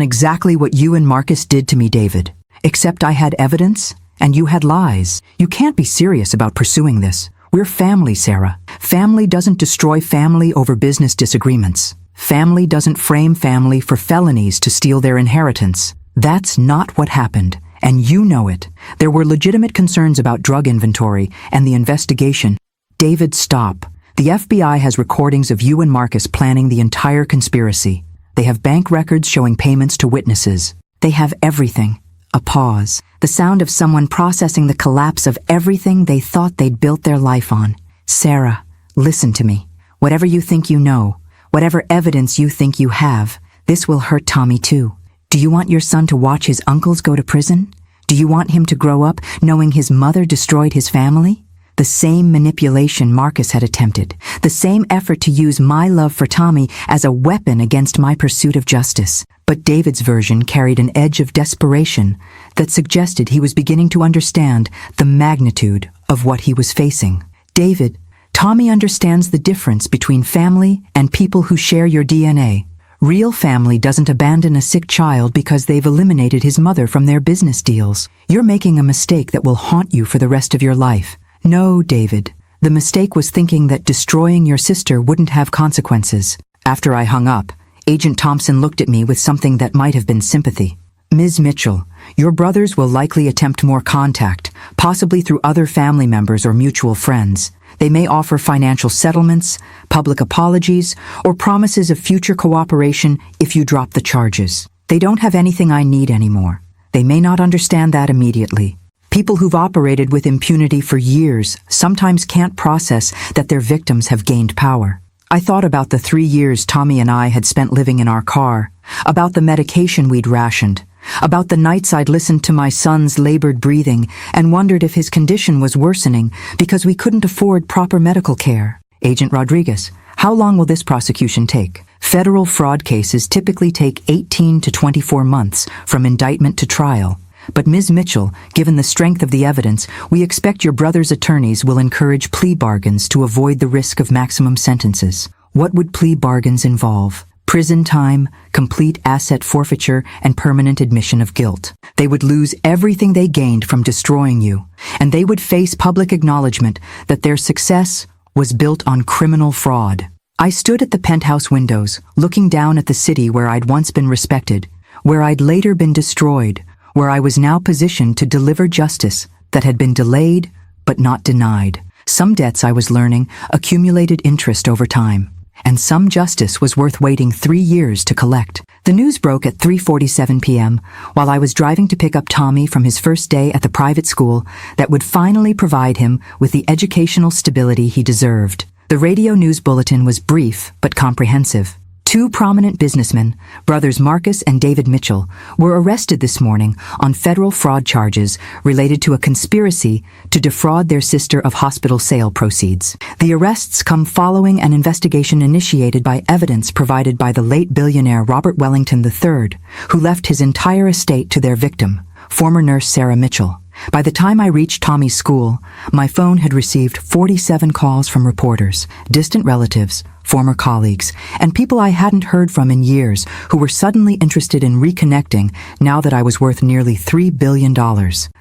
exactly what you and Marcus did to me, David. Except I had evidence, and you had lies. You can't be serious about pursuing this. We're family, Sarah. Family doesn't destroy family over business disagreements. Family doesn't frame family for felonies to steal their inheritance. That's not what happened. And you know it. There were legitimate concerns about drug inventory and the investigation. David, stop. The FBI has recordings of you and Marcus planning the entire conspiracy. They have bank records showing payments to witnesses. They have everything. A pause. The sound of someone processing the collapse of everything they thought they'd built their life on. Sarah, listen to me. Whatever you think you know, whatever evidence you think you have, this will hurt Tommy too. Do you want your son to watch his uncles go to prison? Do you want him to grow up knowing his mother destroyed his family? The same manipulation Marcus had attempted, the same effort to use my love for Tommy as a weapon against my pursuit of justice. But David's version carried an edge of desperation that suggested he was beginning to understand the magnitude of what he was facing. David, Tommy understands the difference between family and people who share your DNA. Real family doesn't abandon a sick child because they've eliminated his mother from their business deals. You're making a mistake that will haunt you for the rest of your life. No, David. The mistake was thinking that destroying your sister wouldn't have consequences. After I hung up, Agent Thompson looked at me with something that might have been sympathy. Ms. Mitchell, your brothers will likely attempt more contact, possibly through other family members or mutual friends. They may offer financial settlements, public apologies, or promises of future cooperation if you drop the charges. They don't have anything I need anymore. They may not understand that immediately. People who've operated with impunity for years sometimes can't process that their victims have gained power. I thought about the 3 years Tommy and I had spent living in our car, about the medication we'd rationed, about the nights I'd listened to my son's labored breathing and wondered if his condition was worsening because we couldn't afford proper medical care. Agent Rodriguez, how long will this prosecution take? Federal fraud cases typically take 18 to 24 months from indictment to trial. But Ms. Mitchell, given the strength of the evidence, we expect your brother's attorneys will encourage plea bargains to avoid the risk of maximum sentences. What would plea bargains involve? Prison time, complete asset forfeiture, and permanent admission of guilt. They would lose everything they gained from destroying you, and they would face public acknowledgement that their success was built on criminal fraud. I stood at the penthouse windows, looking down at the city where I'd once been respected, where I'd later been destroyed, where I was now positioned to deliver justice that had been delayed but not denied. Some debts, I was learning, accumulated interest over time, and some justice was worth waiting 3 years to collect. The news broke at 3:47 p.m. while I was driving to pick up Tommy from his first day at the private school that would finally provide him with the educational stability he deserved. The radio news bulletin was brief but comprehensive. 2 prominent businessmen, brothers Marcus and David Mitchell, were arrested this morning on federal fraud charges related to a conspiracy to defraud their sister of hospital sale proceeds. The arrests come following an investigation initiated by evidence provided by the late billionaire Robert Wellington III, who left his entire estate to their victim, former nurse Sarah Mitchell. By the time I reached Tommy's school, my phone had received 47 calls from reporters, distant relatives, former colleagues, and people I hadn't heard from in years who were suddenly interested in reconnecting now that I was worth nearly $3 billion.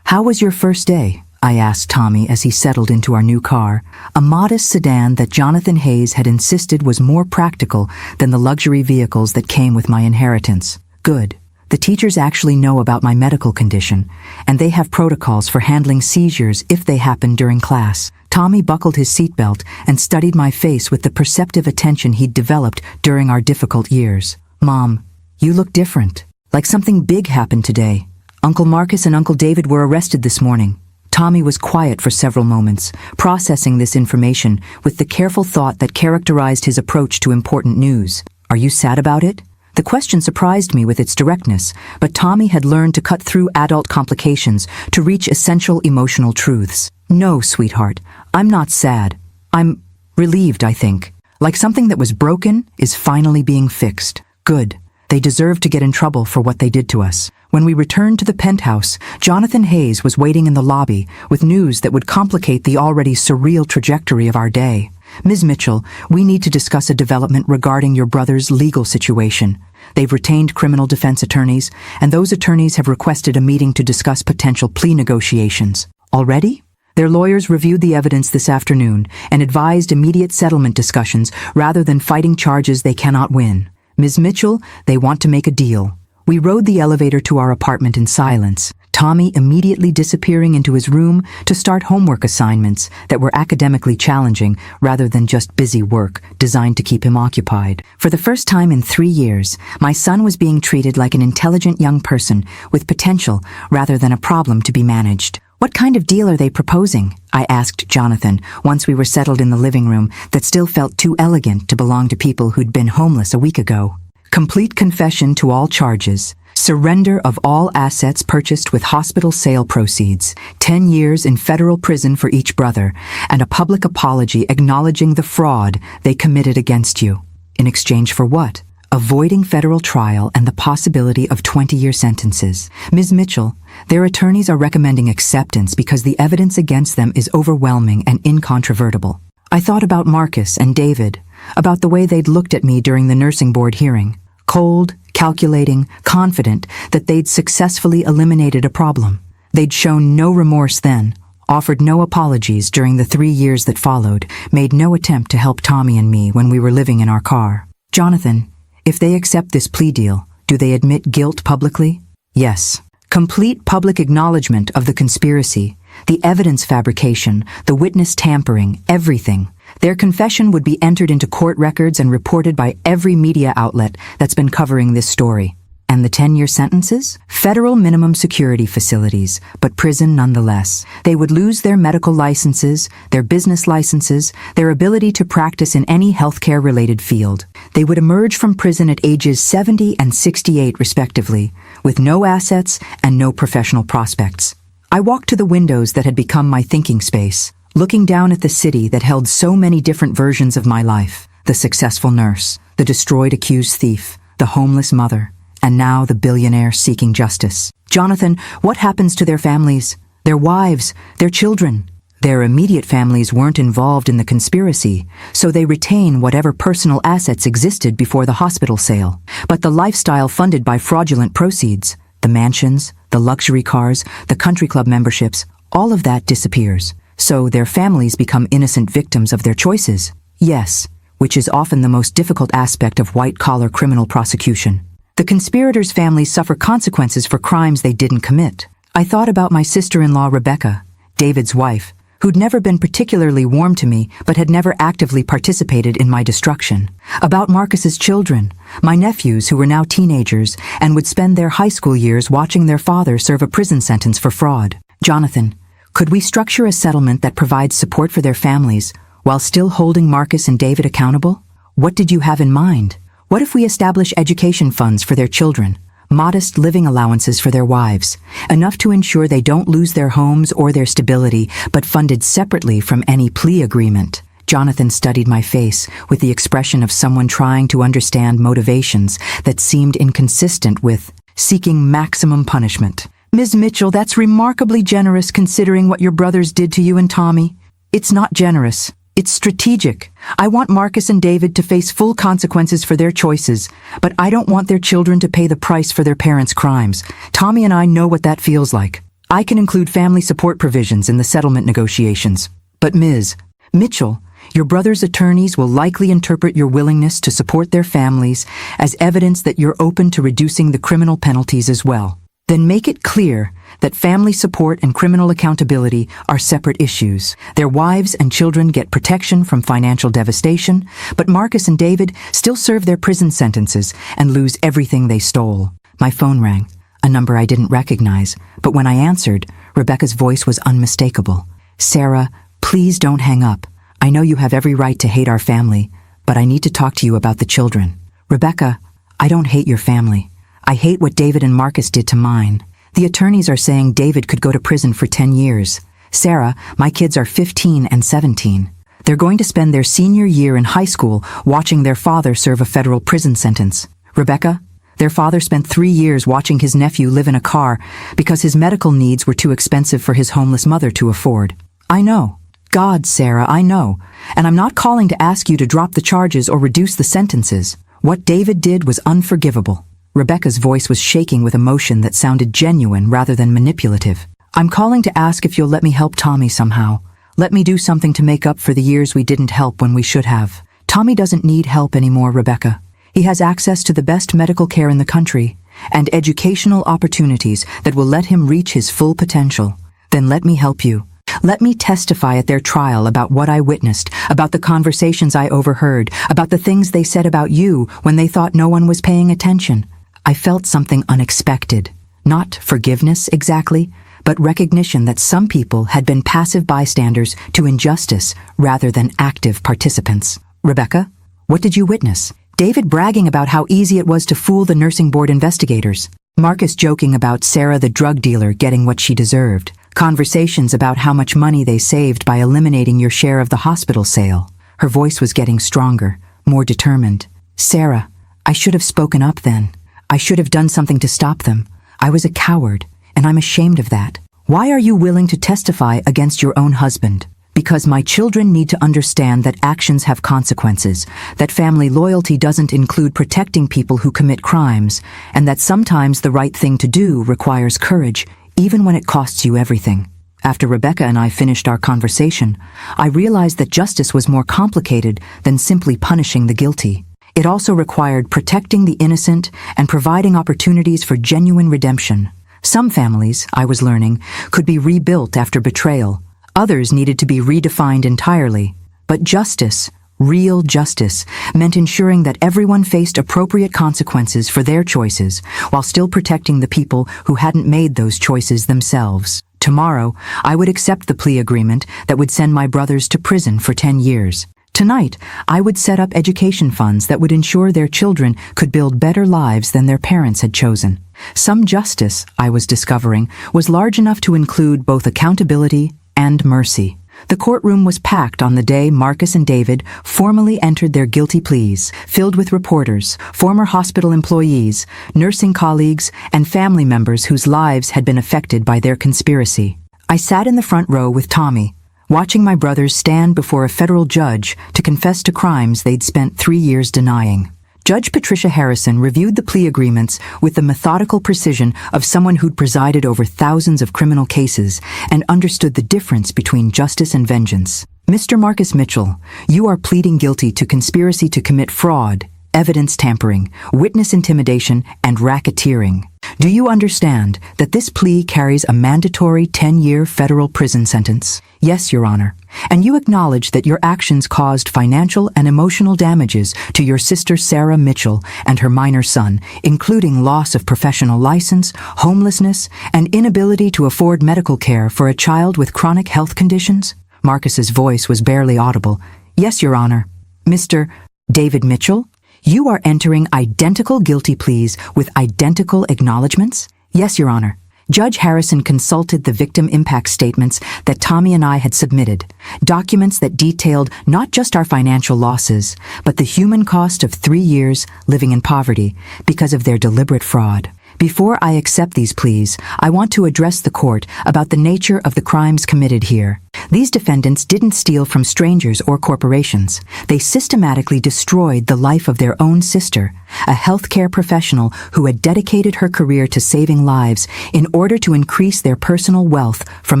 How was your first day? I asked Tommy as he settled into our new car, a modest sedan that Jonathan Hayes had insisted was more practical than the luxury vehicles that came with my inheritance. Good. The teachers actually know about my medical condition, and they have protocols for handling seizures if they happen during class. Tommy buckled his seatbelt and studied my face with the perceptive attention he'd developed during our difficult years. "Mom, you look different. Like something big happened today. Uncle Marcus and Uncle David were arrested this morning." Tommy was quiet for several moments, processing this information with the careful thought that characterized his approach to important news. "Are you sad about it?" The question surprised me with its directness, but Tommy had learned to cut through adult complications to reach essential emotional truths. "No, sweetheart, I'm not sad. I'm relieved, I think. Like something that was broken is finally being fixed. Good. They deserve to get in trouble for what they did to us." When we returned to the penthouse, Jonathan Hayes was waiting in the lobby with news that would complicate the already surreal trajectory of our day. "Ms. Mitchell, we need to discuss a development regarding your brother's legal situation. They've retained criminal defense attorneys, and those attorneys have requested a meeting to discuss potential plea negotiations." "Already?" Their lawyers reviewed the evidence this afternoon and advised immediate settlement discussions rather than fighting charges they cannot win. "Ms. Mitchell, they want to make a deal." We rode the elevator to our apartment in silence, Tommy immediately disappearing into his room to start homework assignments that were academically challenging rather than just busy work designed to keep him occupied. For the first time in 3 years, my son was being treated like an intelligent young person with potential rather than a problem to be managed. "What kind of deal are they proposing?" I asked Jonathan once we were settled in the living room that still felt too elegant to belong to people who'd been homeless a week ago. "Complete confession to all charges, surrender of all assets purchased with hospital sale proceeds, 10 years in federal prison for each brother, and a public apology acknowledging the fraud they committed against you." In exchange for what? Avoiding federal trial and the possibility of 20-year sentences. "Ms. Mitchell, their attorneys are recommending acceptance because the evidence against them is overwhelming and incontrovertible." I thought about Marcus and David, about the way they'd looked at me during the nursing board hearing. Cold, calculating, confident that they'd successfully eliminated a problem. They'd shown no remorse then, offered no apologies during the 3 years that followed, made no attempt to help Tommy and me when we were living in our car. "Jonathan, if they accept this plea deal, do they admit guilt publicly?" "Yes. Complete public acknowledgement of the conspiracy, the evidence fabrication, the witness tampering, everything. Their confession would be entered into court records and reported by every media outlet that's been covering this story." "And the 10-year sentences?" "Federal minimum security facilities, but prison nonetheless. They would lose their medical licenses, their business licenses, their ability to practice in any healthcare-related field. They would emerge from prison at ages 70 and 68 respectively, with no assets and no professional prospects." I walked to the windows that had become my thinking space, looking down at the city that held so many different versions of my life: the successful nurse, the destroyed accused thief, the homeless mother, and now the billionaire seeking justice. "Jonathan, what happens to their families, their wives, their children?" "Their immediate families weren't involved in the conspiracy, so they retain whatever personal assets existed before the hospital sale. But the lifestyle funded by fraudulent proceeds, the mansions, the luxury cars, the country club memberships, all of that disappears. So their families become innocent victims of their choices." "Yes, which is often the most difficult aspect of white-collar criminal prosecution. The conspirators' families suffer consequences for crimes they didn't commit." I thought about my sister-in-law Rebecca, David's wife, who'd never been particularly warm to me but had never actively participated in my destruction. About Marcus's children, my nephews who were now teenagers and would spend their high school years watching their father serve a prison sentence for fraud. "Jonathan, could we structure a settlement that provides support for their families while still holding Marcus and David accountable? What did you have in mind? What if we establish education funds for their children, modest living allowances for their wives, enough to ensure they don't lose their homes or their stability, but funded separately from any plea agreement?" Jonathan studied my face with the expression of someone trying to understand motivations that seemed inconsistent with seeking maximum punishment. "Ms. Mitchell, that's remarkably generous considering what your brothers did to you and Tommy." "It's not generous. It's strategic. I want Marcus and David to face full consequences for their choices, but I don't want their children to pay the price for their parents' crimes. Tommy and I know what that feels like. I can include family support provisions in the settlement negotiations. But Ms. Mitchell, your brother's attorneys will likely interpret your willingness to support their families as evidence that you're open to reducing the criminal penalties as well. Then make it clear that family support and criminal accountability are separate issues. Their wives and children get protection from financial devastation, but Marcus and David still serve their prison sentences and lose everything they stole. My phone rang, a number I didn't recognize, but when I answered, Rebecca's voice was unmistakable. "Sarah, please don't hang up. I know you have every right to hate our family, but I need to talk to you about the children." "Rebecca, I don't hate your family. I hate what David and Marcus did to mine. The attorneys are saying David could go to prison for 10 years. Sarah, my kids are 15 and 17. They're going to spend their senior year in high school watching their father serve a federal prison sentence. Rebecca, their father spent 3 years watching his nephew live in a car because his medical needs were too expensive for his homeless mother to afford. I know. God, Sarah, I know. And I'm not calling to ask you to drop the charges or reduce the sentences. What David did was unforgivable." Rebecca's voice was shaking with emotion that sounded genuine rather than manipulative. "I'm calling to ask if you'll let me help Tommy somehow. Let me do something to make up for the years we didn't help when we should have. Tommy doesn't need help anymore, Rebecca. He has access to the best medical care in the country and educational opportunities that will let him reach his full potential. Then let me help you. Let me testify at their trial about what I witnessed, about the conversations I overheard, about the things they said about you when they thought no one was paying attention." I felt something unexpected. Not forgiveness exactly, but recognition that some people had been passive bystanders to injustice rather than active participants. "Rebecca, what did you witness?" David bragging about how easy it was to fool the nursing board investigators. Marcus joking about Sarah the drug dealer getting what she deserved. Conversations about how much money they saved by eliminating your share of the hospital sale. Her voice was getting stronger, more determined. "Sarah, I should have spoken up then. I should have done something to stop them. I was a coward, and I'm ashamed of that. Why are you willing to testify against your own husband?" "Because my children need to understand that actions have consequences, that family loyalty doesn't include protecting people who commit crimes, and that sometimes the right thing to do requires courage, even when it costs you everything." After Rebecca and I finished our conversation, I realized that justice was more complicated than simply punishing the guilty. It also required protecting the innocent and providing opportunities for genuine redemption. Some families, I was learning, could be rebuilt after betrayal. Others needed to be redefined entirely. But justice, real justice, meant ensuring that everyone faced appropriate consequences for their choices, while still protecting the people who hadn't made those choices themselves. Tomorrow, I would accept the plea agreement that would send my brothers to prison for 10 years. Tonight, I would set up education funds that would ensure their children could build better lives than their parents had chosen. Some justice, I was discovering, was large enough to include both accountability and mercy. The courtroom was packed on the day Marcus and David formally entered their guilty pleas, filled with reporters, former hospital employees, nursing colleagues, and family members whose lives had been affected by their conspiracy. I sat in the front row with Tommy, watching my brothers stand before a federal judge to confess to crimes they'd spent 3 years denying. Judge Patricia Harrison reviewed the plea agreements with the methodical precision of someone who'd presided over thousands of criminal cases and understood the difference between justice and vengeance. "Mr. Marcus Mitchell, you are pleading guilty to conspiracy to commit fraud, evidence tampering, witness intimidation, and racketeering. Do you understand that this plea carries a mandatory 10-year federal prison sentence?" "Yes, Your Honor." "And you acknowledge that your actions caused financial and emotional damages to your sister Sarah Mitchell and her minor son, including loss of professional license, homelessness, and inability to afford medical care for a child with chronic health conditions?" Marcus's voice was barely audible. "Yes, Your Honor." "Mr. David Mitchell, you are entering identical guilty pleas with identical acknowledgments?" "Yes, Your Honor." Judge Harrison consulted the victim impact statements that Tommy and I had submitted, documents that detailed not just our financial losses, but the human cost of 3 years living in poverty because of their deliberate fraud. Before I accept these pleas, I want to address the court about the nature of the crimes committed here. These defendants didn't steal from strangers or corporations. They systematically destroyed the life of their own sister, a healthcare professional who had dedicated her career to saving lives in order to increase their personal wealth from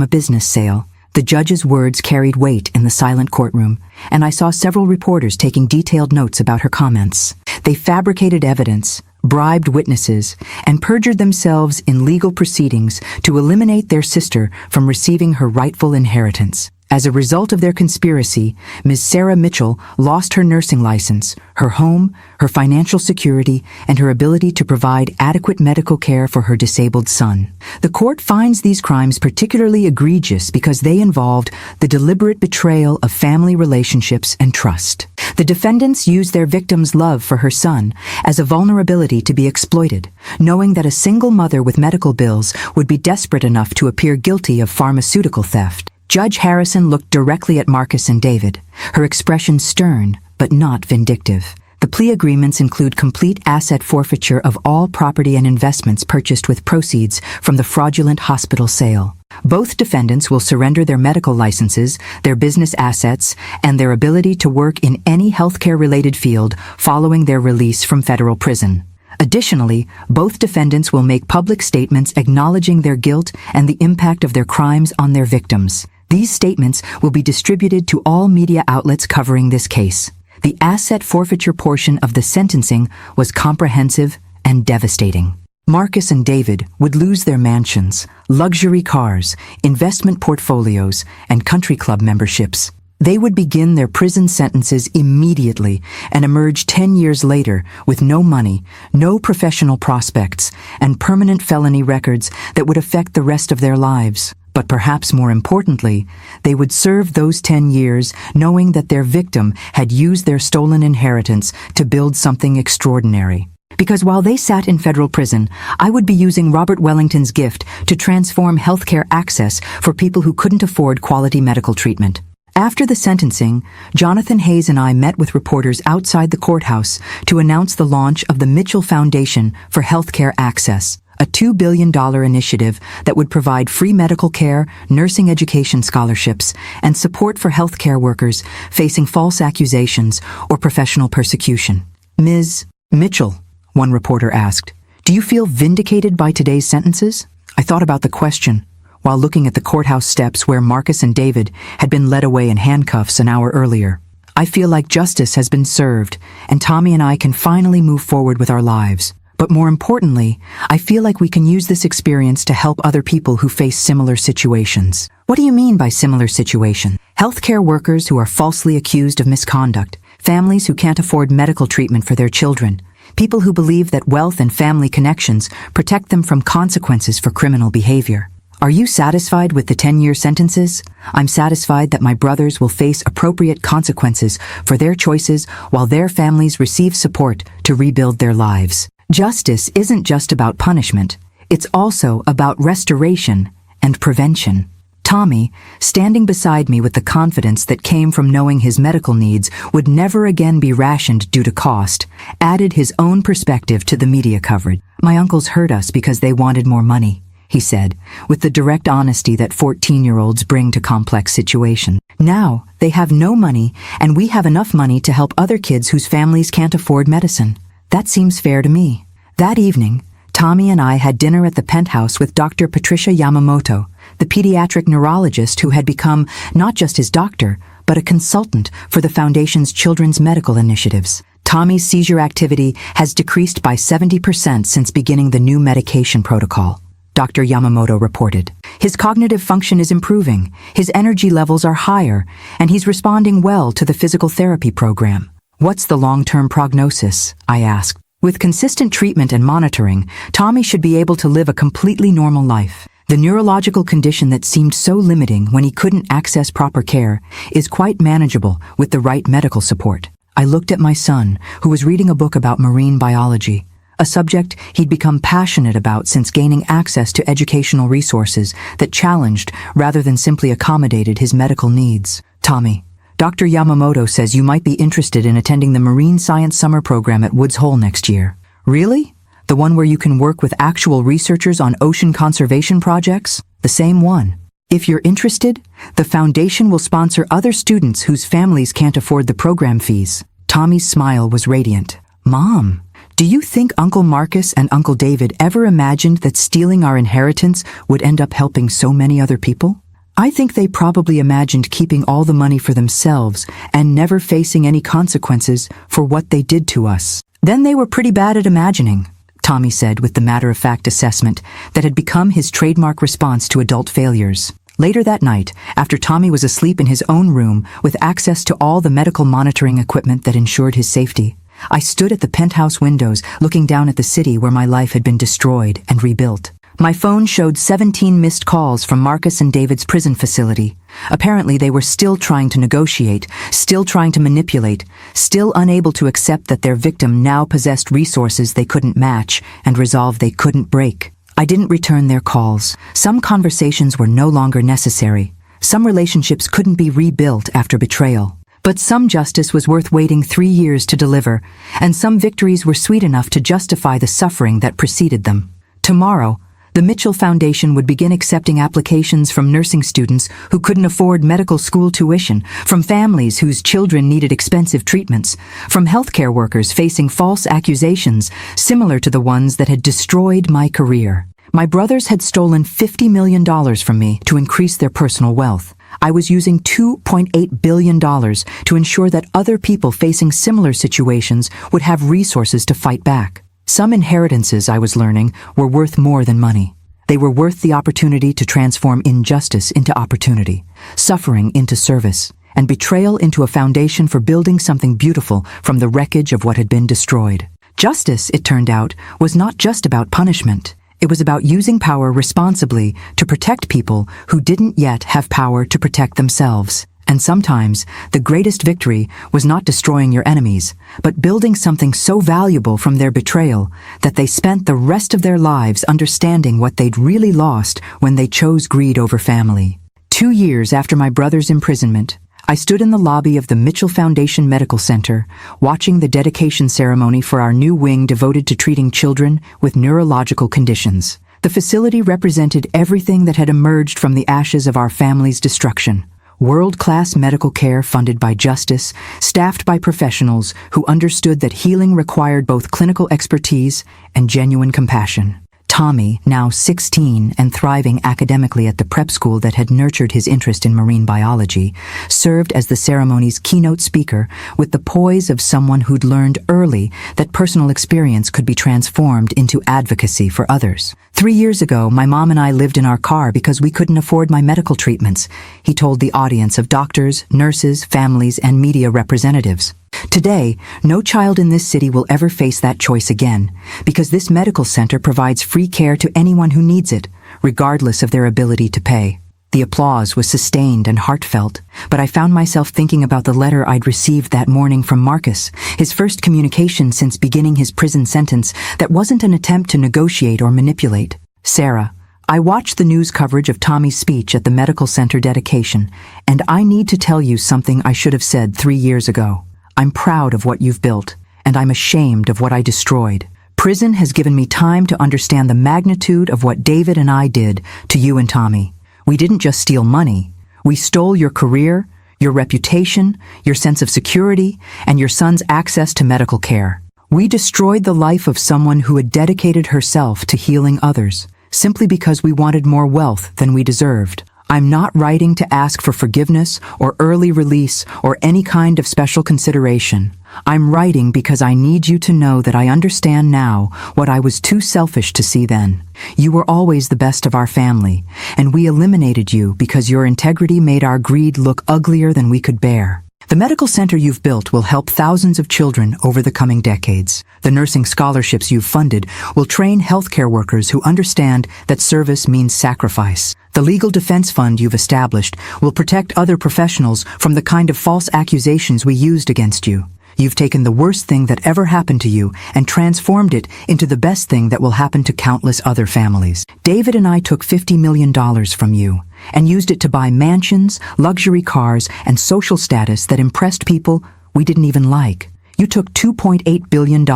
a business sale. The judge's words carried weight in the silent courtroom, and I saw several reporters taking detailed notes about her comments. They fabricated evidence, bribed witnesses, and perjured themselves in legal proceedings to eliminate their sister from receiving her rightful inheritance. As a result of their conspiracy, Ms. Sarah Mitchell lost her nursing license, her home, her financial security, and her ability to provide adequate medical care for her disabled son. The court finds these crimes particularly egregious because they involved the deliberate betrayal of family relationships and trust. The defendants used their victim's love for her son as a vulnerability to be exploited, knowing that a single mother with medical bills would be desperate enough to appear guilty of pharmaceutical theft. Judge Harrison looked directly at Marcus and David, her expression stern but not vindictive. The plea agreements include complete asset forfeiture of all property and investments purchased with proceeds from the fraudulent hospital sale. Both defendants will surrender their medical licenses, their business assets, and their ability to work in any healthcare-related field following their release from federal prison. Additionally, both defendants will make public statements acknowledging their guilt and the impact of their crimes on their victims. These statements will be distributed to all media outlets covering this case. The asset forfeiture portion of the sentencing was comprehensive and devastating. Marcus and David would lose their mansions, luxury cars, investment portfolios, and country club memberships. They would begin their prison sentences immediately and emerge 10 years later with no money, no professional prospects, and permanent felony records that would affect the rest of their lives. But perhaps more importantly, they would serve those 10 years knowing that their victim had used their stolen inheritance to build something extraordinary. Because while they sat in federal prison, I would be using Robert Wellington's gift to transform healthcare access for people who couldn't afford quality medical treatment. After the sentencing, Jonathan Hayes and I met with reporters outside the courthouse to announce the launch of the Mitchell Foundation for Healthcare Access, a $2 billion initiative that would provide free medical care, nursing education scholarships, and support for healthcare workers facing false accusations or professional persecution. Ms. Mitchell, one reporter asked, "Do you feel vindicated by today's sentences?" I thought about the question while looking at the courthouse steps where Marcus and David had been led away in handcuffs an hour earlier. I feel like justice has been served, and Tommy and I can finally move forward with our lives. But more importantly, I feel like we can use this experience to help other people who face similar situations. What do you mean by similar situation? Healthcare workers who are falsely accused of misconduct, families who can't afford medical treatment for their children, people who believe that wealth and family connections protect them from consequences for criminal behavior. Are you satisfied with the 10-year sentences? I'm satisfied that my brothers will face appropriate consequences for their choices while their families receive support to rebuild their lives. Justice isn't just about punishment. It's also about restoration and prevention. Tommy, standing beside me with the confidence that came from knowing his medical needs would never again be rationed due to cost, added his own perspective to the media coverage. "My uncles hurt us because they wanted more money," he said, with the direct honesty that 14-year-olds bring to complex situations. "Now, they have no money, and we have enough money to help other kids whose families can't afford medicine. That seems fair to me." That evening, Tommy and I had dinner at the penthouse with Dr. Patricia Yamamoto, the pediatric neurologist who had become not just his doctor, but a consultant for the Foundation's children's medical initiatives. Tommy's seizure activity has decreased by 70% since beginning the new medication protocol, Dr. Yamamoto reported. His cognitive function is improving, his energy levels are higher, and he's responding well to the physical therapy program. "What's the long-term prognosis?" I asked. "With consistent treatment and monitoring, Tommy should be able to live a completely normal life. The neurological condition that seemed so limiting when he couldn't access proper care is quite manageable with the right medical support." I looked at my son, who was reading a book about marine biology, a subject he'd become passionate about since gaining access to educational resources that challenged rather than simply accommodated his medical needs. "Tommy, Dr. Yamamoto says you might be interested in attending the Marine Science Summer Program at Woods Hole next year." "Really? The one where you can work with actual researchers on ocean conservation projects?" "The same one. If you're interested, the foundation will sponsor other students whose families can't afford the program fees." Tommy's smile was radiant. "Mom, do you think Uncle Marcus and Uncle David ever imagined that stealing our inheritance would end up helping so many other people? I think they probably imagined keeping all the money for themselves and never facing any consequences for what they did to us. Then they were pretty bad at imagining," Tommy said with the matter-of-fact assessment that had become his trademark response to adult failures. Later that night, after Tommy was asleep in his own room with access to all the medical monitoring equipment that ensured his safety, I stood at the penthouse windows looking down at the city where my life had been destroyed and rebuilt. My phone showed 17 missed calls from Marcus and David's prison facility. Apparently they were still trying to negotiate, still trying to manipulate, still unable to accept that their victim now possessed resources they couldn't match and resolve they couldn't break. I didn't return their calls. Some conversations were no longer necessary. Some relationships couldn't be rebuilt after betrayal. But some justice was worth waiting 3 years to deliver, and some victories were sweet enough to justify the suffering that preceded them. Tomorrow, the Mitchell Foundation would begin accepting applications from nursing students who couldn't afford medical school tuition, from families whose children needed expensive treatments, from healthcare workers facing false accusations similar to the ones that had destroyed my career. My brothers had stolen $50 million from me to increase their personal wealth. I was using $2.8 billion to ensure that other people facing similar situations would have resources to fight back. Some inheritances, I was learning, were worth more than money. They were worth the opportunity to transform injustice into opportunity, suffering into service, and betrayal into a foundation for building something beautiful from the wreckage of what had been destroyed. Justice, it turned out, was not just about punishment. It was about using power responsibly to protect people who didn't yet have power to protect themselves. And sometimes, the greatest victory was not destroying your enemies, but building something so valuable from their betrayal that they spent the rest of their lives understanding what they'd really lost when they chose greed over family. 2 years after my brother's imprisonment, I stood in the lobby of the Mitchell Foundation Medical Center, watching the dedication ceremony for our new wing devoted to treating children with neurological conditions. The facility represented everything that had emerged from the ashes of our family's destruction. World-class medical care funded by justice, staffed by professionals who understood that healing required both clinical expertise and genuine compassion. Tommy, now 16 and thriving academically at the prep school that had nurtured his interest in marine biology, served as the ceremony's keynote speaker with the poise of someone who'd learned early that personal experience could be transformed into advocacy for others. 3 years ago, my mom and I lived in our car because we couldn't afford my medical treatments, he told the audience of doctors, nurses, families, and media representatives. Today, no child in this city will ever face that choice again, because this medical center provides free care to anyone who needs it, regardless of their ability to pay. The applause was sustained and heartfelt, but I found myself thinking about the letter I'd received that morning from Marcus, his first communication since beginning his prison sentence that wasn't an attempt to negotiate or manipulate. Sarah, I watched the news coverage of Tommy's speech at the medical center dedication, and I need to tell you something I should have said 3 years ago. I'm proud of what you've built, and I'm ashamed of what I destroyed. Prison has given me time to understand the magnitude of what David and I did to you and Tommy. We didn't just steal money. We stole your career, your reputation, your sense of security, and your son's access to medical care. We destroyed the life of someone who had dedicated herself to healing others, simply because we wanted more wealth than we deserved. I'm not writing to ask for forgiveness or early release or any kind of special consideration. I'm writing because I need you to know that I understand now what I was too selfish to see then. You were always the best of our family, and we eliminated you because your integrity made our greed look uglier than we could bear. The medical center you've built will help thousands of children over the coming decades. The nursing scholarships you've funded will train healthcare workers who understand that service means sacrifice. The legal defense fund you've established will protect other professionals from the kind of false accusations we used against you. You've taken the worst thing that ever happened to you and transformed it into the best thing that will happen to countless other families. David and I took $50 million from you and used it to buy mansions, luxury cars, and social status that impressed people we didn't even like. You took $2.8 billion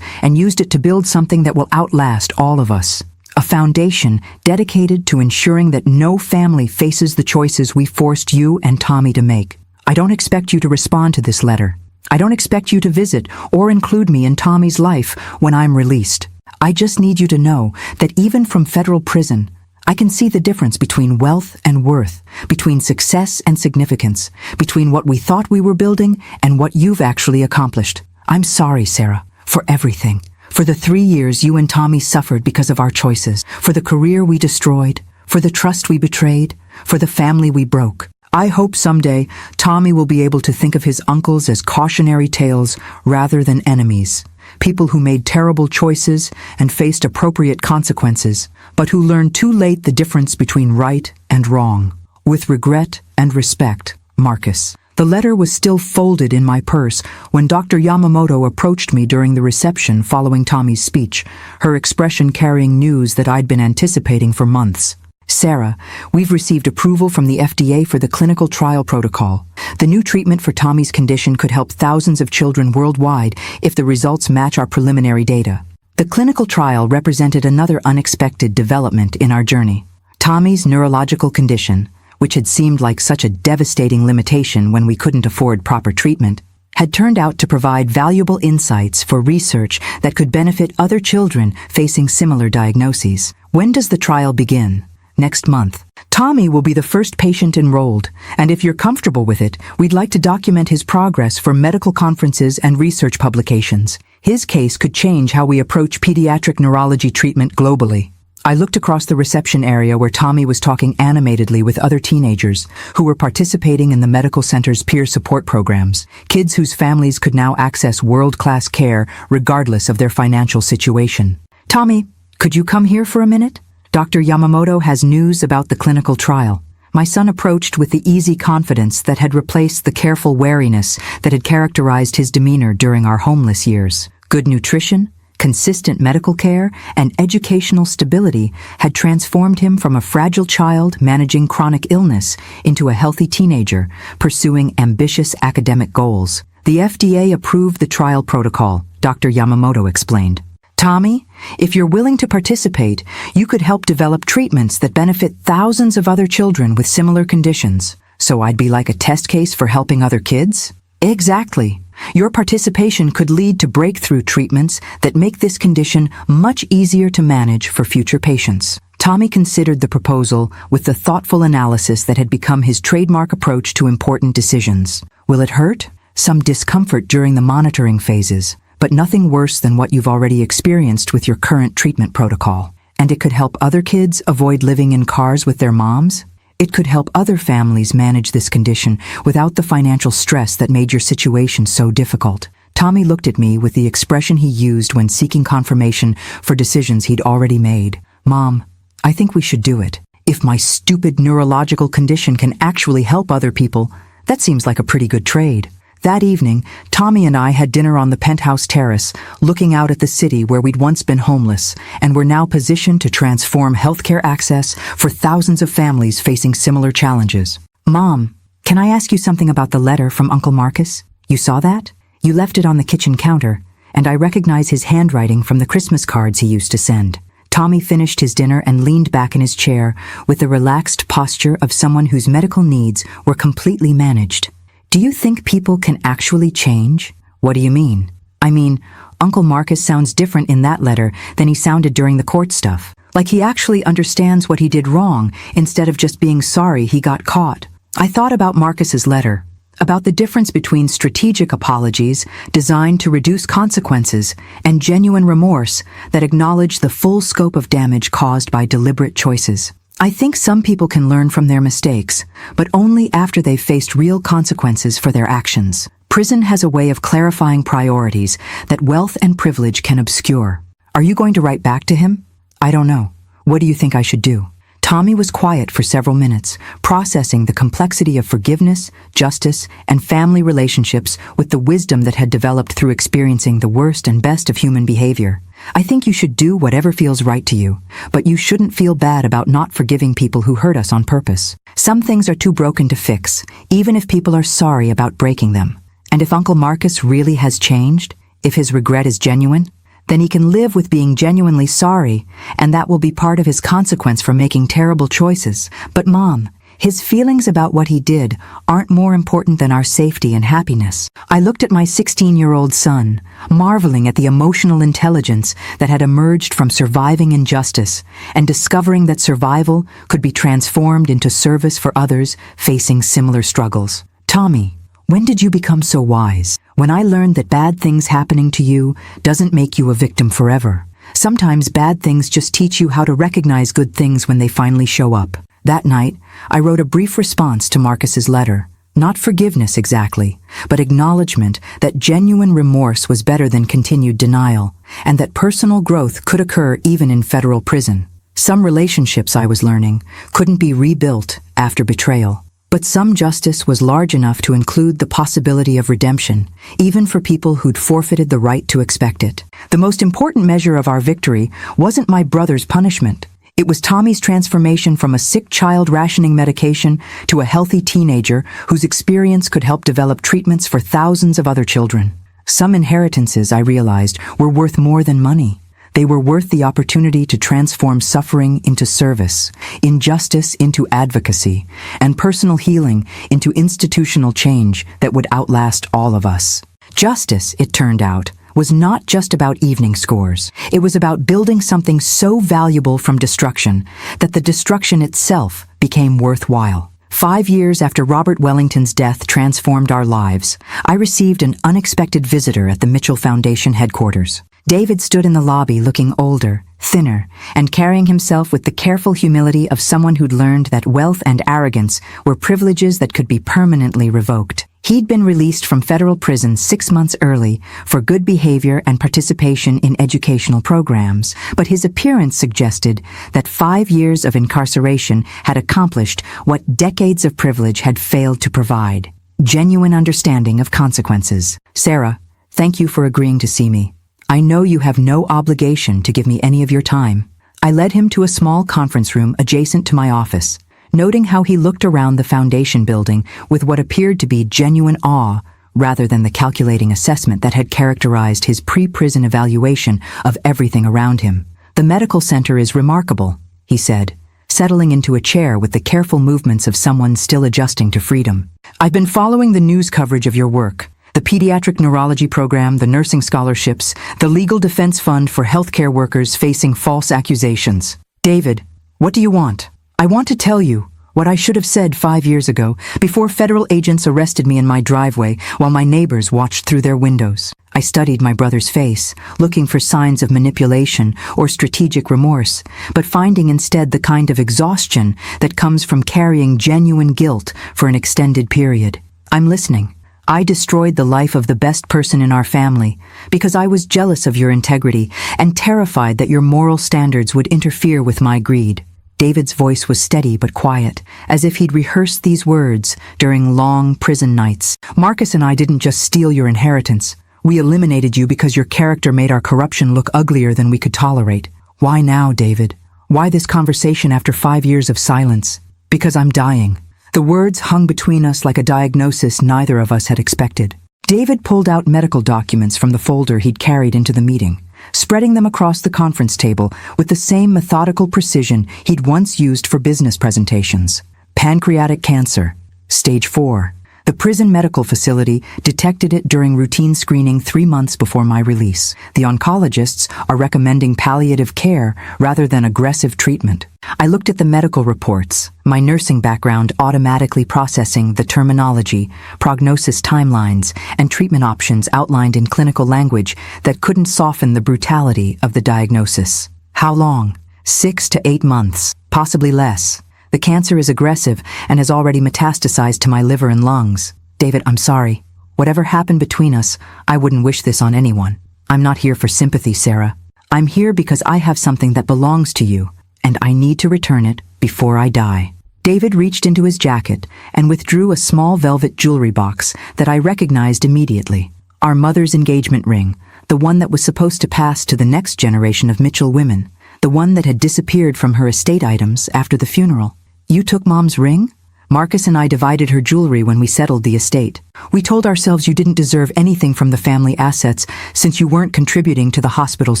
and used it to build something that will outlast all of us. A foundation dedicated to ensuring that no family faces the choices we forced you and Tommy to make. I don't expect you to respond to this letter. I don't expect you to visit or include me in Tommy's life when I'm released. I just need you to know that even from federal prison, I can see the difference between wealth and worth, between success and significance, between what we thought we were building and what you've actually accomplished. I'm sorry, Sarah, for everything. For the 3 years you and Tommy suffered because of our choices. For the career we destroyed. For the trust we betrayed. For the family we broke. I hope someday Tommy will be able to think of his uncles as cautionary tales rather than enemies. People who made terrible choices and faced appropriate consequences, but who learned too late the difference between right and wrong. With regret and respect, Marcus. The letter was still folded in my purse when Dr. Yamamoto approached me during the reception following Tommy's speech, her expression carrying news that I'd been anticipating for months. Sarah, we've received approval from the FDA for the clinical trial protocol. The new treatment for Tommy's condition could help thousands of children worldwide if the results match our preliminary data. The clinical trial represented another unexpected development in our journey. Tommy's neurological condition, which had seemed like such a devastating limitation when we couldn't afford proper treatment, had turned out to provide valuable insights for research that could benefit other children facing similar diagnoses. When does the trial begin? Next month. Tommy will be the first patient enrolled, and if you're comfortable with it, we'd like to document his progress for medical conferences and research publications. His case could change how we approach pediatric neurology treatment globally. I looked across the reception area where Tommy was talking animatedly with other teenagers who were participating in the medical center's peer support programs, kids whose families could now access world-class care regardless of their financial situation. Tommy, could you come here for a minute? Dr. Yamamoto has news about the clinical trial. My son approached with the easy confidence that had replaced the careful wariness that had characterized his demeanor during our homeless years. Good nutrition, consistent medical care, and educational stability had transformed him from a fragile child managing chronic illness into a healthy teenager pursuing ambitious academic goals. The FDA approved the trial protocol, Dr. Yamamoto explained. Tommy, if you're willing to participate, you could help develop treatments that benefit thousands of other children with similar conditions. So I'd be like a test case for helping other kids? Exactly. Your participation could lead to breakthrough treatments that make this condition much easier to manage for future patients. Tommy considered the proposal with the thoughtful analysis that had become his trademark approach to important decisions. Will it hurt? Some discomfort during the monitoring phases, but nothing worse than what you've already experienced with your current treatment protocol. And it could help other kids avoid living in cars with their moms? It could help other families manage this condition without the financial stress that made your situation so difficult. Tommy looked at me with the expression he used when seeking confirmation for decisions he'd already made. Mom, I think we should do it. If my stupid neurological condition can actually help other people, that seems like a pretty good trade. That evening, Tommy and I had dinner on the penthouse terrace, looking out at the city where we'd once been homeless, and were now positioned to transform healthcare access for thousands of families facing similar challenges. Mom, can I ask you something about the letter from Uncle Marcus? You saw that? You left it on the kitchen counter, and I recognize his handwriting from the Christmas cards he used to send. Tommy finished his dinner and leaned back in his chair with the relaxed posture of someone whose medical needs were completely managed. Do you think people can actually change? What do you mean? I mean, Uncle Marcus sounds different in that letter than he sounded during the court stuff. Like he actually understands what he did wrong instead of just being sorry he got caught. I thought about Marcus's letter, about the difference between strategic apologies designed to reduce consequences and genuine remorse that acknowledge the full scope of damage caused by deliberate choices. I think some people can learn from their mistakes, but only after they've faced real consequences for their actions. Prison has a way of clarifying priorities that wealth and privilege can obscure. Are you going to write back to him? I don't know. What do you think I should do? Tommy was quiet for several minutes, processing the complexity of forgiveness, justice, and family relationships with the wisdom that had developed through experiencing the worst and best of human behavior. I think you should do whatever feels right to you, but you shouldn't feel bad about not forgiving people who hurt us on purpose. Some things are too broken to fix, even if people are sorry about breaking them. And if Uncle Marcus really has changed, if his regret is genuine, then he can live with being genuinely sorry, and that will be part of his consequence for making terrible choices. But Mom, his feelings about what he did aren't more important than our safety and happiness. I looked at my 16-year-old son, marveling at the emotional intelligence that had emerged from surviving injustice and discovering that survival could be transformed into service for others facing similar struggles. Tommy, when did you become so wise? When I learned that bad things happening to you doesn't make you a victim forever. Sometimes bad things just teach you how to recognize good things when they finally show up. That night, I wrote a brief response to Marcus's letter. Not forgiveness exactly, but acknowledgement that genuine remorse was better than continued denial, and that personal growth could occur even in federal prison. Some relationships, I was learning, couldn't be rebuilt after betrayal. But some justice was large enough to include the possibility of redemption, even for people who'd forfeited the right to expect it. The most important measure of our victory wasn't my brother's punishment. It was Tommy's transformation from a sick child rationing medication to a healthy teenager whose experience could help develop treatments for thousands of other children. Some inheritances, I realized, were worth more than money. They were worth the opportunity to transform suffering into service, injustice into advocacy, and personal healing into institutional change that would outlast all of us. Justice, it turned out, was not just about evening scores. It was about building something so valuable from destruction that the destruction itself became worthwhile. 5 years after Robert Wellington's death transformed our lives, I received an unexpected visitor at the Mitchell Foundation headquarters. David stood in the lobby looking older, thinner, and carrying himself with the careful humility of someone who'd learned that wealth and arrogance were privileges that could be permanently revoked. He'd been released from federal prison 6 months early for good behavior and participation in educational programs, but his appearance suggested that 5 years of incarceration had accomplished what decades of privilege had failed to provide: genuine understanding of consequences. "Sarah, thank you for agreeing to see me. I know you have no obligation to give me any of your time." I led him to a small conference room adjacent to my office, noting how he looked around the foundation building with what appeared to be genuine awe rather than the calculating assessment that had characterized his pre-prison evaluation of everything around him. "The medical center is remarkable," he said, settling into a chair with the careful movements of someone still adjusting to freedom. "I've been following the news coverage of your work. The pediatric neurology program, the nursing scholarships, the legal defense fund for healthcare workers facing false accusations. David, what do you want?" "I want to tell you what I should have said 5 years ago, before federal agents arrested me in my driveway while my neighbors watched through their windows." I studied my brother's face, looking for signs of manipulation or strategic remorse, but finding instead the kind of exhaustion that comes from carrying genuine guilt for an extended period. "I'm listening. I destroyed the life of the best person in our family because I was jealous of your integrity and terrified that your moral standards would interfere with my greed." David's voice was steady but quiet, as if he'd rehearsed these words during long prison nights. "Marcus and I didn't just steal your inheritance. We eliminated you because your character made our corruption look uglier than we could tolerate." "Why now, David? Why this conversation after 5 years of silence?" "Because I'm dying." The words hung between us like a diagnosis neither of us had expected. David pulled out medical documents from the folder he'd carried into the meeting, spreading them across the conference table with the same methodical precision he'd once used for business presentations. "Pancreatic cancer, stage 4. The prison medical facility detected it during routine screening 3 months before my release. The oncologists are recommending palliative care rather than aggressive treatment." I looked at the medical reports, my nursing background automatically processing the terminology, prognosis timelines, and treatment options outlined in clinical language that couldn't soften the brutality of the diagnosis. "How long?" 6 to 8 months, possibly less. "The cancer is aggressive and has already metastasized to my liver and lungs." "David, I'm sorry. Whatever happened between us, I wouldn't wish this on anyone. I'm not here for sympathy, Sarah. I'm here because I have something that belongs to you, and I need to return it before I die." David reached into his jacket and withdrew a small velvet jewelry box that I recognized immediately. Our mother's engagement ring, the one that was supposed to pass to the next generation of Mitchell women, the one that had disappeared from her estate items after the funeral. "You took Mom's ring?" "Marcus and I divided her jewelry when we settled the estate. We told ourselves you didn't deserve anything from the family assets since you weren't contributing to the hospital's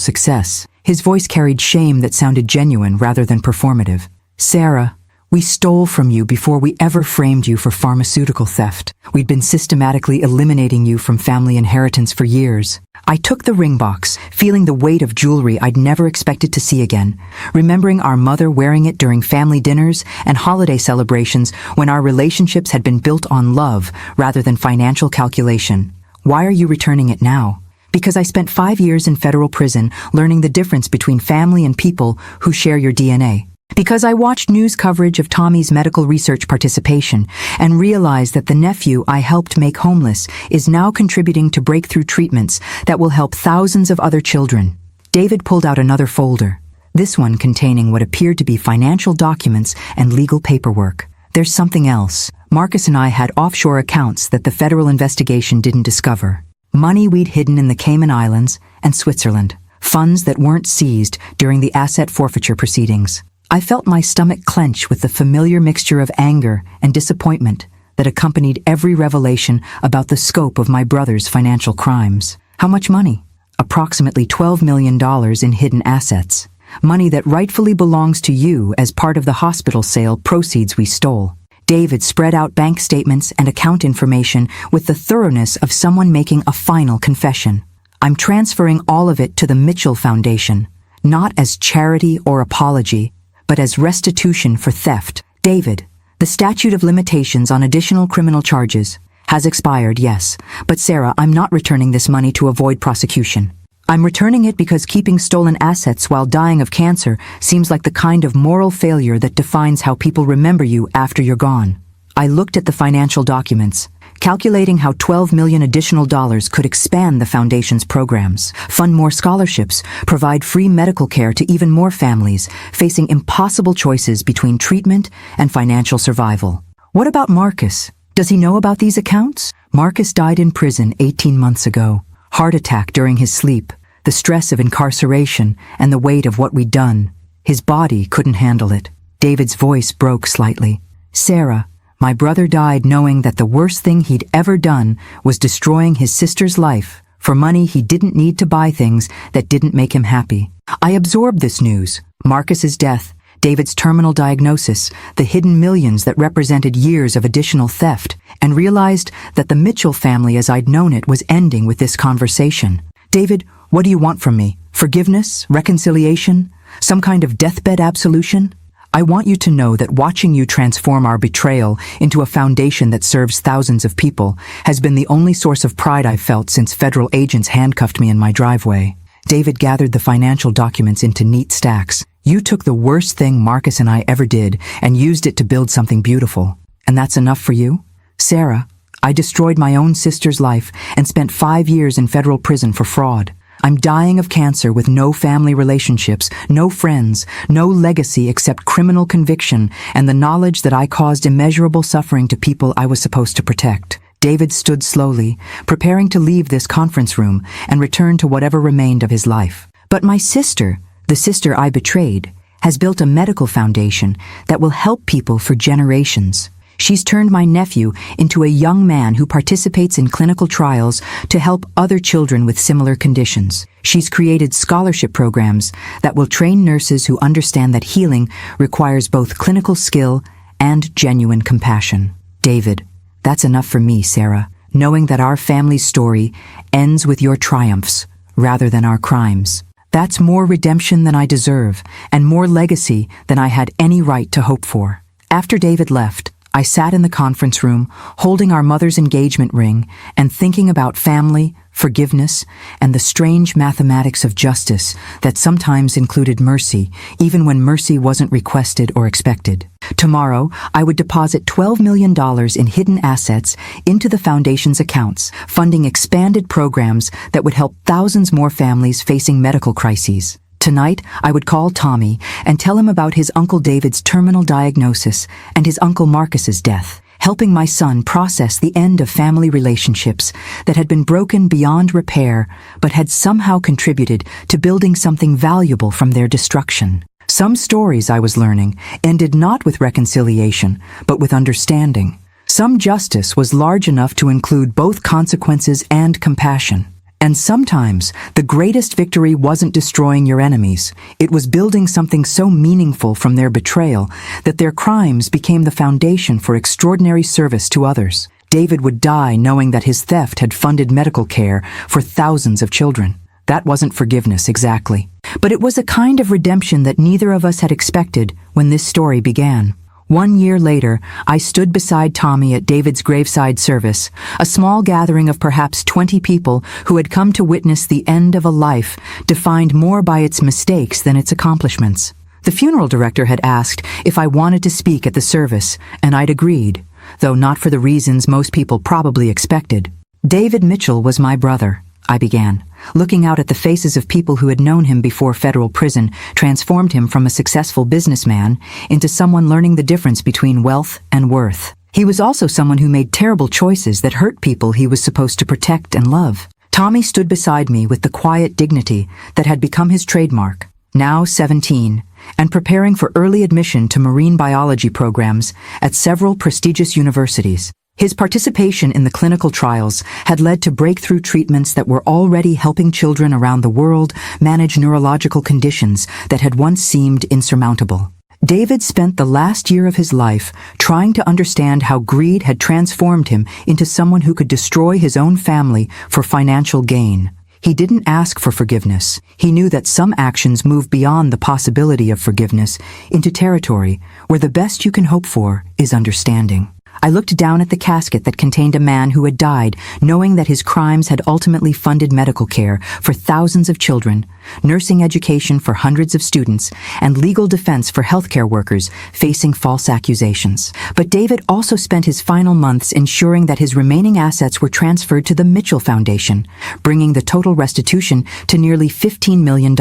success." His voice carried shame that sounded genuine rather than performative. "Sarah, we stole from you before we ever framed you for pharmaceutical theft. We'd been systematically eliminating you from family inheritance for years." I took the ring box, feeling the weight of jewelry I'd never expected to see again, remembering our mother wearing it during family dinners and holiday celebrations when our relationships had been built on love rather than financial calculation. Why are you returning it now? Because I spent 5 years in federal prison learning the difference between family and people who share your DNA. Because I watched news coverage of Tommy's medical research participation and realized that the nephew I helped make homeless is now contributing to breakthrough treatments that will help thousands of other children. David pulled out another folder, this one containing what appeared to be financial documents and legal paperwork. There's something else. Marcus and I had offshore accounts that the federal investigation didn't discover. Money we'd hidden in the Cayman Islands and Switzerland. Funds that weren't seized during the asset forfeiture proceedings. I felt my stomach clench with the familiar mixture of anger and disappointment that accompanied every revelation about the scope of my brother's financial crimes. How much money? Approximately $12 million in hidden assets. Money that rightfully belongs to you as part of the hospital sale proceeds we stole. David spread out bank statements and account information with the thoroughness of someone making a final confession. I'm transferring all of it to the Mitchell Foundation, not as charity or apology, but as restitution for theft. David, the statute of limitations on additional criminal charges has expired, yes, but Sarah, I'm not returning this money to avoid prosecution. I'm returning it because keeping stolen assets while dying of cancer seems like the kind of moral failure that defines how people remember you after you're gone. I looked at the financial documents, calculating how $12 million additional dollars could expand the foundation's programs, fund more scholarships, provide free medical care to even more families facing impossible choices between treatment and financial survival. What about Marcus? Does he know about these accounts? Marcus died in prison 18 months ago. Heart attack during his sleep, the stress of incarceration, and the weight of what we'd done. His body couldn't handle it. David's voice broke slightly. Sarah, my brother died knowing that the worst thing he'd ever done was destroying his sister's life for money he didn't need to buy things that didn't make him happy. I absorbed this news, Marcus's death, David's terminal diagnosis, the hidden millions that represented years of additional theft, and realized that the Mitchell family as I'd known it was ending with this conversation. David, what do you want from me? Forgiveness? Reconciliation? Some kind of deathbed absolution? I want you to know that watching you transform our betrayal into a foundation that serves thousands of people has been the only source of pride I've felt since federal agents handcuffed me in my driveway. David gathered the financial documents into neat stacks. You took the worst thing Marcus and I ever did and used it to build something beautiful. And that's enough for you? Sarah, I destroyed my own sister's life and spent 5 years in federal prison for fraud. I'm dying of cancer with no family relationships, no friends, no legacy except criminal conviction and the knowledge that I caused immeasurable suffering to people I was supposed to protect. David stood slowly, preparing to leave this conference room and return to whatever remained of his life. But my sister, the sister I betrayed, has built a medical foundation that will help people for generations. She's turned my nephew into a young man who participates in clinical trials to help other children with similar conditions. She's created scholarship programs that will train nurses who understand that healing requires both clinical skill and genuine compassion. David, that's enough for me, Sarah, knowing that our family's story ends with your triumphs rather than our crimes. That's more redemption than I deserve and more legacy than I had any right to hope for. After David left, I sat in the conference room, holding our mother's engagement ring and thinking about family, forgiveness, and the strange mathematics of justice that sometimes included mercy, even when mercy wasn't requested or expected. Tomorrow, I would deposit $12 million in hidden assets into the foundation's accounts, funding expanded programs that would help thousands more families facing medical crises. Tonight, I would call Tommy and tell him about his Uncle David's terminal diagnosis and his Uncle Marcus's death, helping my son process the end of family relationships that had been broken beyond repair but had somehow contributed to building something valuable from their destruction. Some stories, I was learning, ended not with reconciliation, but with understanding. Some justice was large enough to include both consequences and compassion. And sometimes, the greatest victory wasn't destroying your enemies. It was building something so meaningful from their betrayal that their crimes became the foundation for extraordinary service to others. David would die knowing that his theft had funded medical care for thousands of children. That wasn't forgiveness exactly. But it was a kind of redemption that neither of us had expected when this story began. 1 year later, I stood beside Tommy at David's graveside service, a small gathering of perhaps 20 people who had come to witness the end of a life defined more by its mistakes than its accomplishments. The funeral director had asked if I wanted to speak at the service, and I'd agreed, though not for the reasons most people probably expected. David Mitchell was my brother, I began, looking out at the faces of people who had known him before federal prison transformed him from a successful businessman into someone learning the difference between wealth and worth. He was also someone who made terrible choices that hurt people he was supposed to protect and love. Tommy stood beside me with the quiet dignity that had become his trademark. Now 17, and preparing for early admission to marine biology programs at several prestigious universities. His participation in the clinical trials had led to breakthrough treatments that were already helping children around the world manage neurological conditions that had once seemed insurmountable. David spent the last year of his life trying to understand how greed had transformed him into someone who could destroy his own family for financial gain. He didn't ask for forgiveness. He knew that some actions move beyond the possibility of forgiveness into territory where the best you can hope for is understanding. I looked down at the casket that contained a man who had died, knowing that his crimes had ultimately funded medical care for thousands of children, nursing education for hundreds of students, and legal defense for healthcare workers facing false accusations. But David also spent his final months ensuring that his remaining assets were transferred to the Mitchell Foundation, bringing the total restitution to nearly $15 million.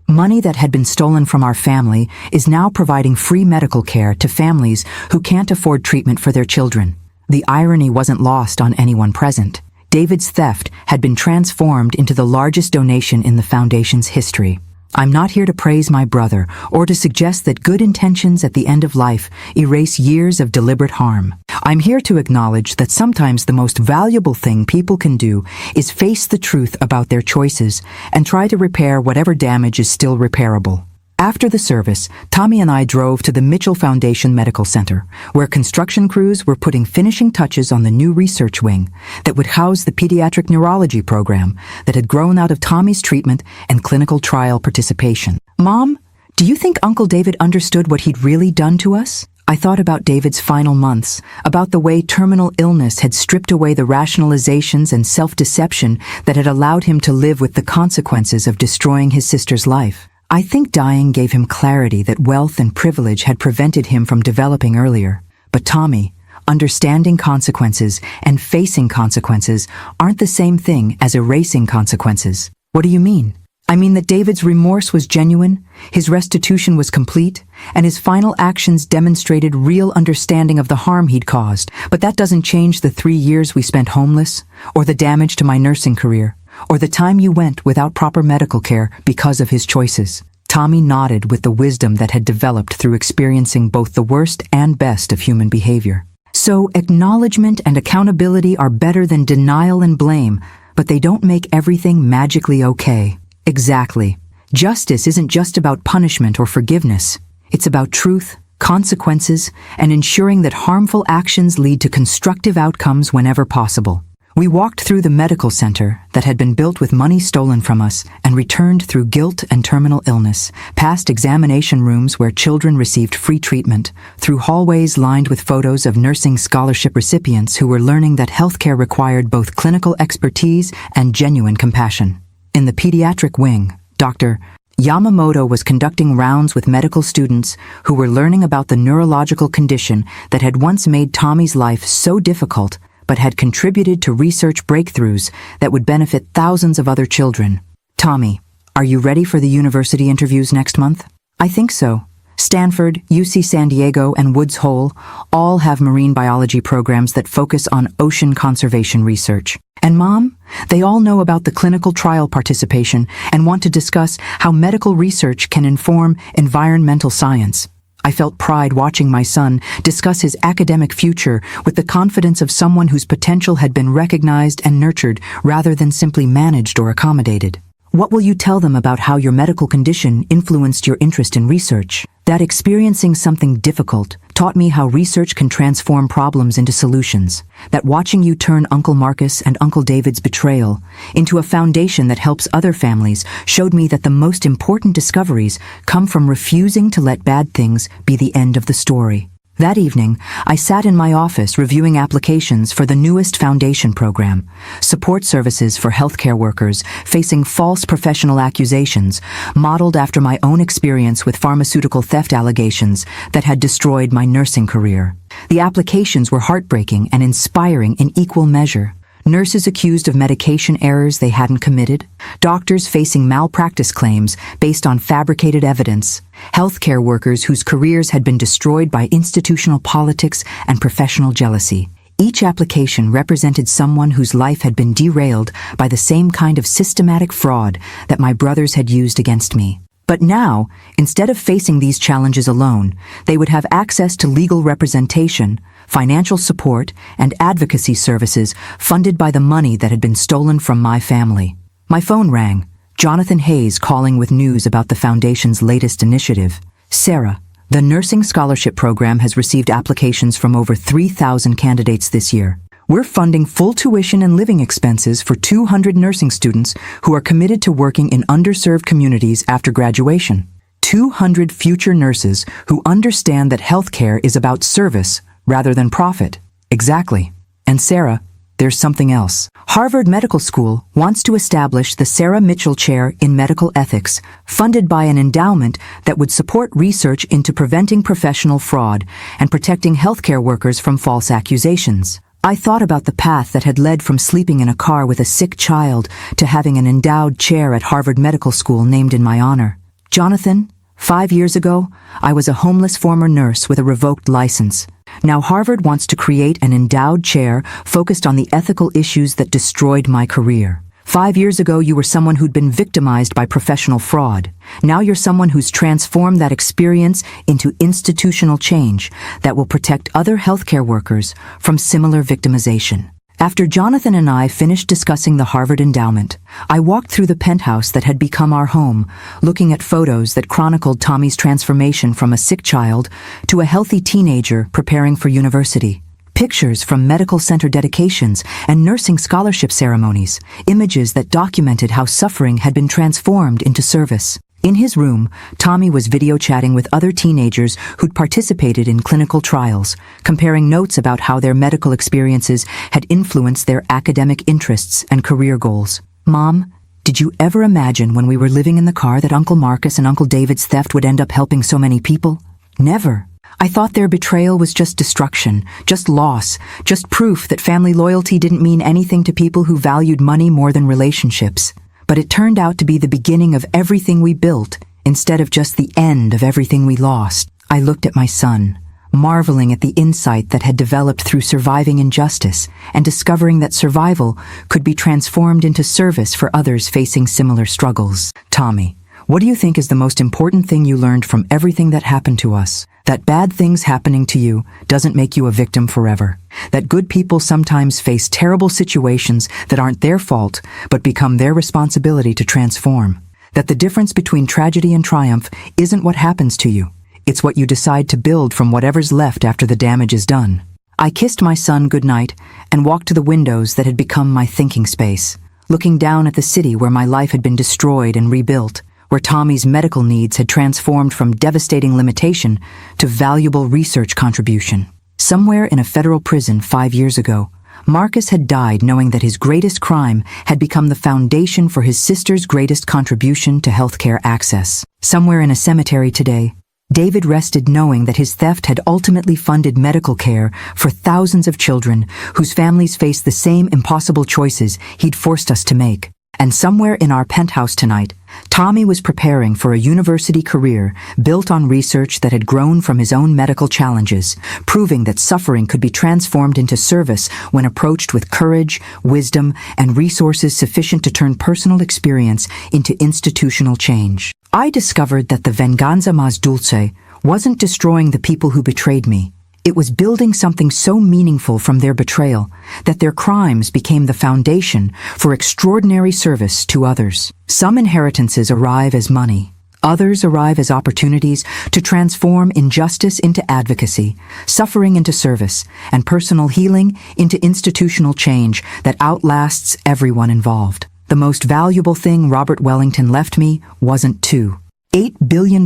Money that had been stolen from our family is now providing free medical care to families who can't afford treatment for their children. The irony wasn't lost on anyone present. David's theft had been transformed into the largest donation in the Foundation's history. I'm not here to praise my brother or to suggest that good intentions at the end of life erase years of deliberate harm. I'm here to acknowledge that sometimes the most valuable thing people can do is face the truth about their choices and try to repair whatever damage is still repairable. After the service, Tommy and I drove to the Mitchell Foundation Medical Center, where construction crews were putting finishing touches on the new research wing that would house the pediatric neurology program that had grown out of Tommy's treatment and clinical trial participation. Mom, do you think Uncle David understood what he'd really done to us? I thought about David's final months, about the way terminal illness had stripped away the rationalizations and self-deception that had allowed him to live with the consequences of destroying his sister's life. I think dying gave him clarity that wealth and privilege had prevented him from developing earlier. But Tommy, understanding consequences and facing consequences aren't the same thing as erasing consequences. What do you mean? I mean that David's remorse was genuine, his restitution was complete, and his final actions demonstrated real understanding of the harm he'd caused. But that doesn't change the 3 years we spent homeless, or the damage to my nursing career, or the time you went without proper medical care because of his choices. Tommy nodded with the wisdom that had developed through experiencing both the worst and best of human behavior. So acknowledgement and accountability are better than denial and blame, but they don't make everything magically okay. Exactly. Justice isn't just about punishment or forgiveness. It's about truth, consequences, and ensuring that harmful actions lead to constructive outcomes whenever possible. We walked through the medical center that had been built with money stolen from us and returned through guilt and terminal illness, past examination rooms where children received free treatment, through hallways lined with photos of nursing scholarship recipients who were learning that healthcare required both clinical expertise and genuine compassion. In the pediatric wing, Dr. Yamamoto was conducting rounds with medical students who were learning about the neurological condition that had once made Tommy's life so difficult but had contributed to research breakthroughs that would benefit thousands of other children. Tommy, are you ready for the university interviews next month? I think so. Stanford, UC San Diego, and Woods Hole all have marine biology programs that focus on ocean conservation research. And Mom, they all know about the clinical trial participation and want to discuss how medical research can inform environmental science. I felt pride watching my son discuss his academic future with the confidence of someone whose potential had been recognized and nurtured rather than simply managed or accommodated. What will you tell them about how your medical condition influenced your interest in research? That experiencing something difficult taught me how research can transform problems into solutions. That watching you turn Uncle Marcus and Uncle David's betrayal into a foundation that helps other families showed me that the most important discoveries come from refusing to let bad things be the end of the story. That evening, I sat in my office reviewing applications for the newest foundation program, support services for healthcare workers facing false professional accusations, modeled after my own experience with pharmaceutical theft allegations that had destroyed my nursing career. The applications were heartbreaking and inspiring in equal measure. Nurses accused of medication errors they hadn't committed, doctors facing malpractice claims based on fabricated evidence, healthcare workers whose careers had been destroyed by institutional politics and professional jealousy. Each application represented someone whose life had been derailed by the same kind of systematic fraud that my brothers had used against me. But now, instead of facing these challenges alone, they would have access to legal representation, financial support, and advocacy services funded by the money that had been stolen from my family. My phone rang. Jonathan Hayes calling with news about the Foundation's latest initiative. Sarah, the nursing scholarship program has received applications from over 3,000 candidates this year. We're funding full tuition and living expenses for 200 nursing students who are committed to working in underserved communities after graduation. 200 future nurses who understand that healthcare is about service rather than profit. Exactly. And Sarah, there's something else. Harvard Medical School wants to establish the Sarah Mitchell Chair in Medical Ethics, funded by an endowment that would support research into preventing professional fraud and protecting healthcare workers from false accusations. I thought about the path that had led from sleeping in a car with a sick child to having an endowed chair at Harvard Medical School named in my honor. Jonathan, 5 years ago, I was a homeless former nurse with a revoked license. Now Harvard wants to create an endowed chair focused on the ethical issues that destroyed my career. 5 years ago, you were someone who'd been victimized by professional fraud. Now you're someone who's transformed that experience into institutional change that will protect other healthcare workers from similar victimization. After Jonathan and I finished discussing the Harvard endowment, I walked through the penthouse that had become our home, looking at photos that chronicled Tommy's transformation from a sick child to a healthy teenager preparing for university. Pictures from medical center dedications and nursing scholarship ceremonies, images that documented how suffering had been transformed into service. In his room, Tommy was video chatting with other teenagers who'd participated in clinical trials, comparing notes about how their medical experiences had influenced their academic interests and career goals. Mom, did you ever imagine when we were living in the car that Uncle Marcus and Uncle David's theft would end up helping so many people? Never. I thought their betrayal was just destruction, just loss, just proof that family loyalty didn't mean anything to people who valued money more than relationships. But it turned out to be the beginning of everything we built, instead of just the end of everything we lost. I looked at my son, marveling at the insight that had developed through surviving injustice and discovering that survival could be transformed into service for others facing similar struggles. Tommy, what do you think is the most important thing you learned from everything that happened to us? That bad things happening to you doesn't make you a victim forever. That good people sometimes face terrible situations that aren't their fault, but become their responsibility to transform. That the difference between tragedy and triumph isn't what happens to you. It's what you decide to build from whatever's left after the damage is done. I kissed my son goodnight and walked to the windows that had become my thinking space, looking down at the city where my life had been destroyed and rebuilt, where Tommy's medical needs had transformed from devastating limitation to valuable research contribution. Somewhere in a federal prison 5 years ago, Marcus had died knowing that his greatest crime had become the foundation for his sister's greatest contribution to healthcare access. Somewhere in a cemetery today, David rested knowing that his theft had ultimately funded medical care for thousands of children whose families faced the same impossible choices he'd forced us to make. And somewhere in our penthouse tonight, Tommy was preparing for a university career built on research that had grown from his own medical challenges, proving that suffering could be transformed into service when approached with courage, wisdom, and resources sufficient to turn personal experience into institutional change. I discovered that the venganza más dulce wasn't destroying the people who betrayed me. It was building something so meaningful from their betrayal that their crimes became the foundation for extraordinary service to others. Some inheritances arrive as money. Others arrive as opportunities to transform injustice into advocacy, suffering into service, and personal healing into institutional change that outlasts everyone involved. The most valuable thing Robert Wellington left me wasn't two. $8 billion.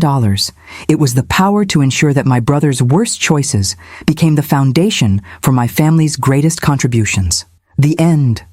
It was the power to ensure that my brother's worst choices became the foundation for my family's greatest contributions. The end.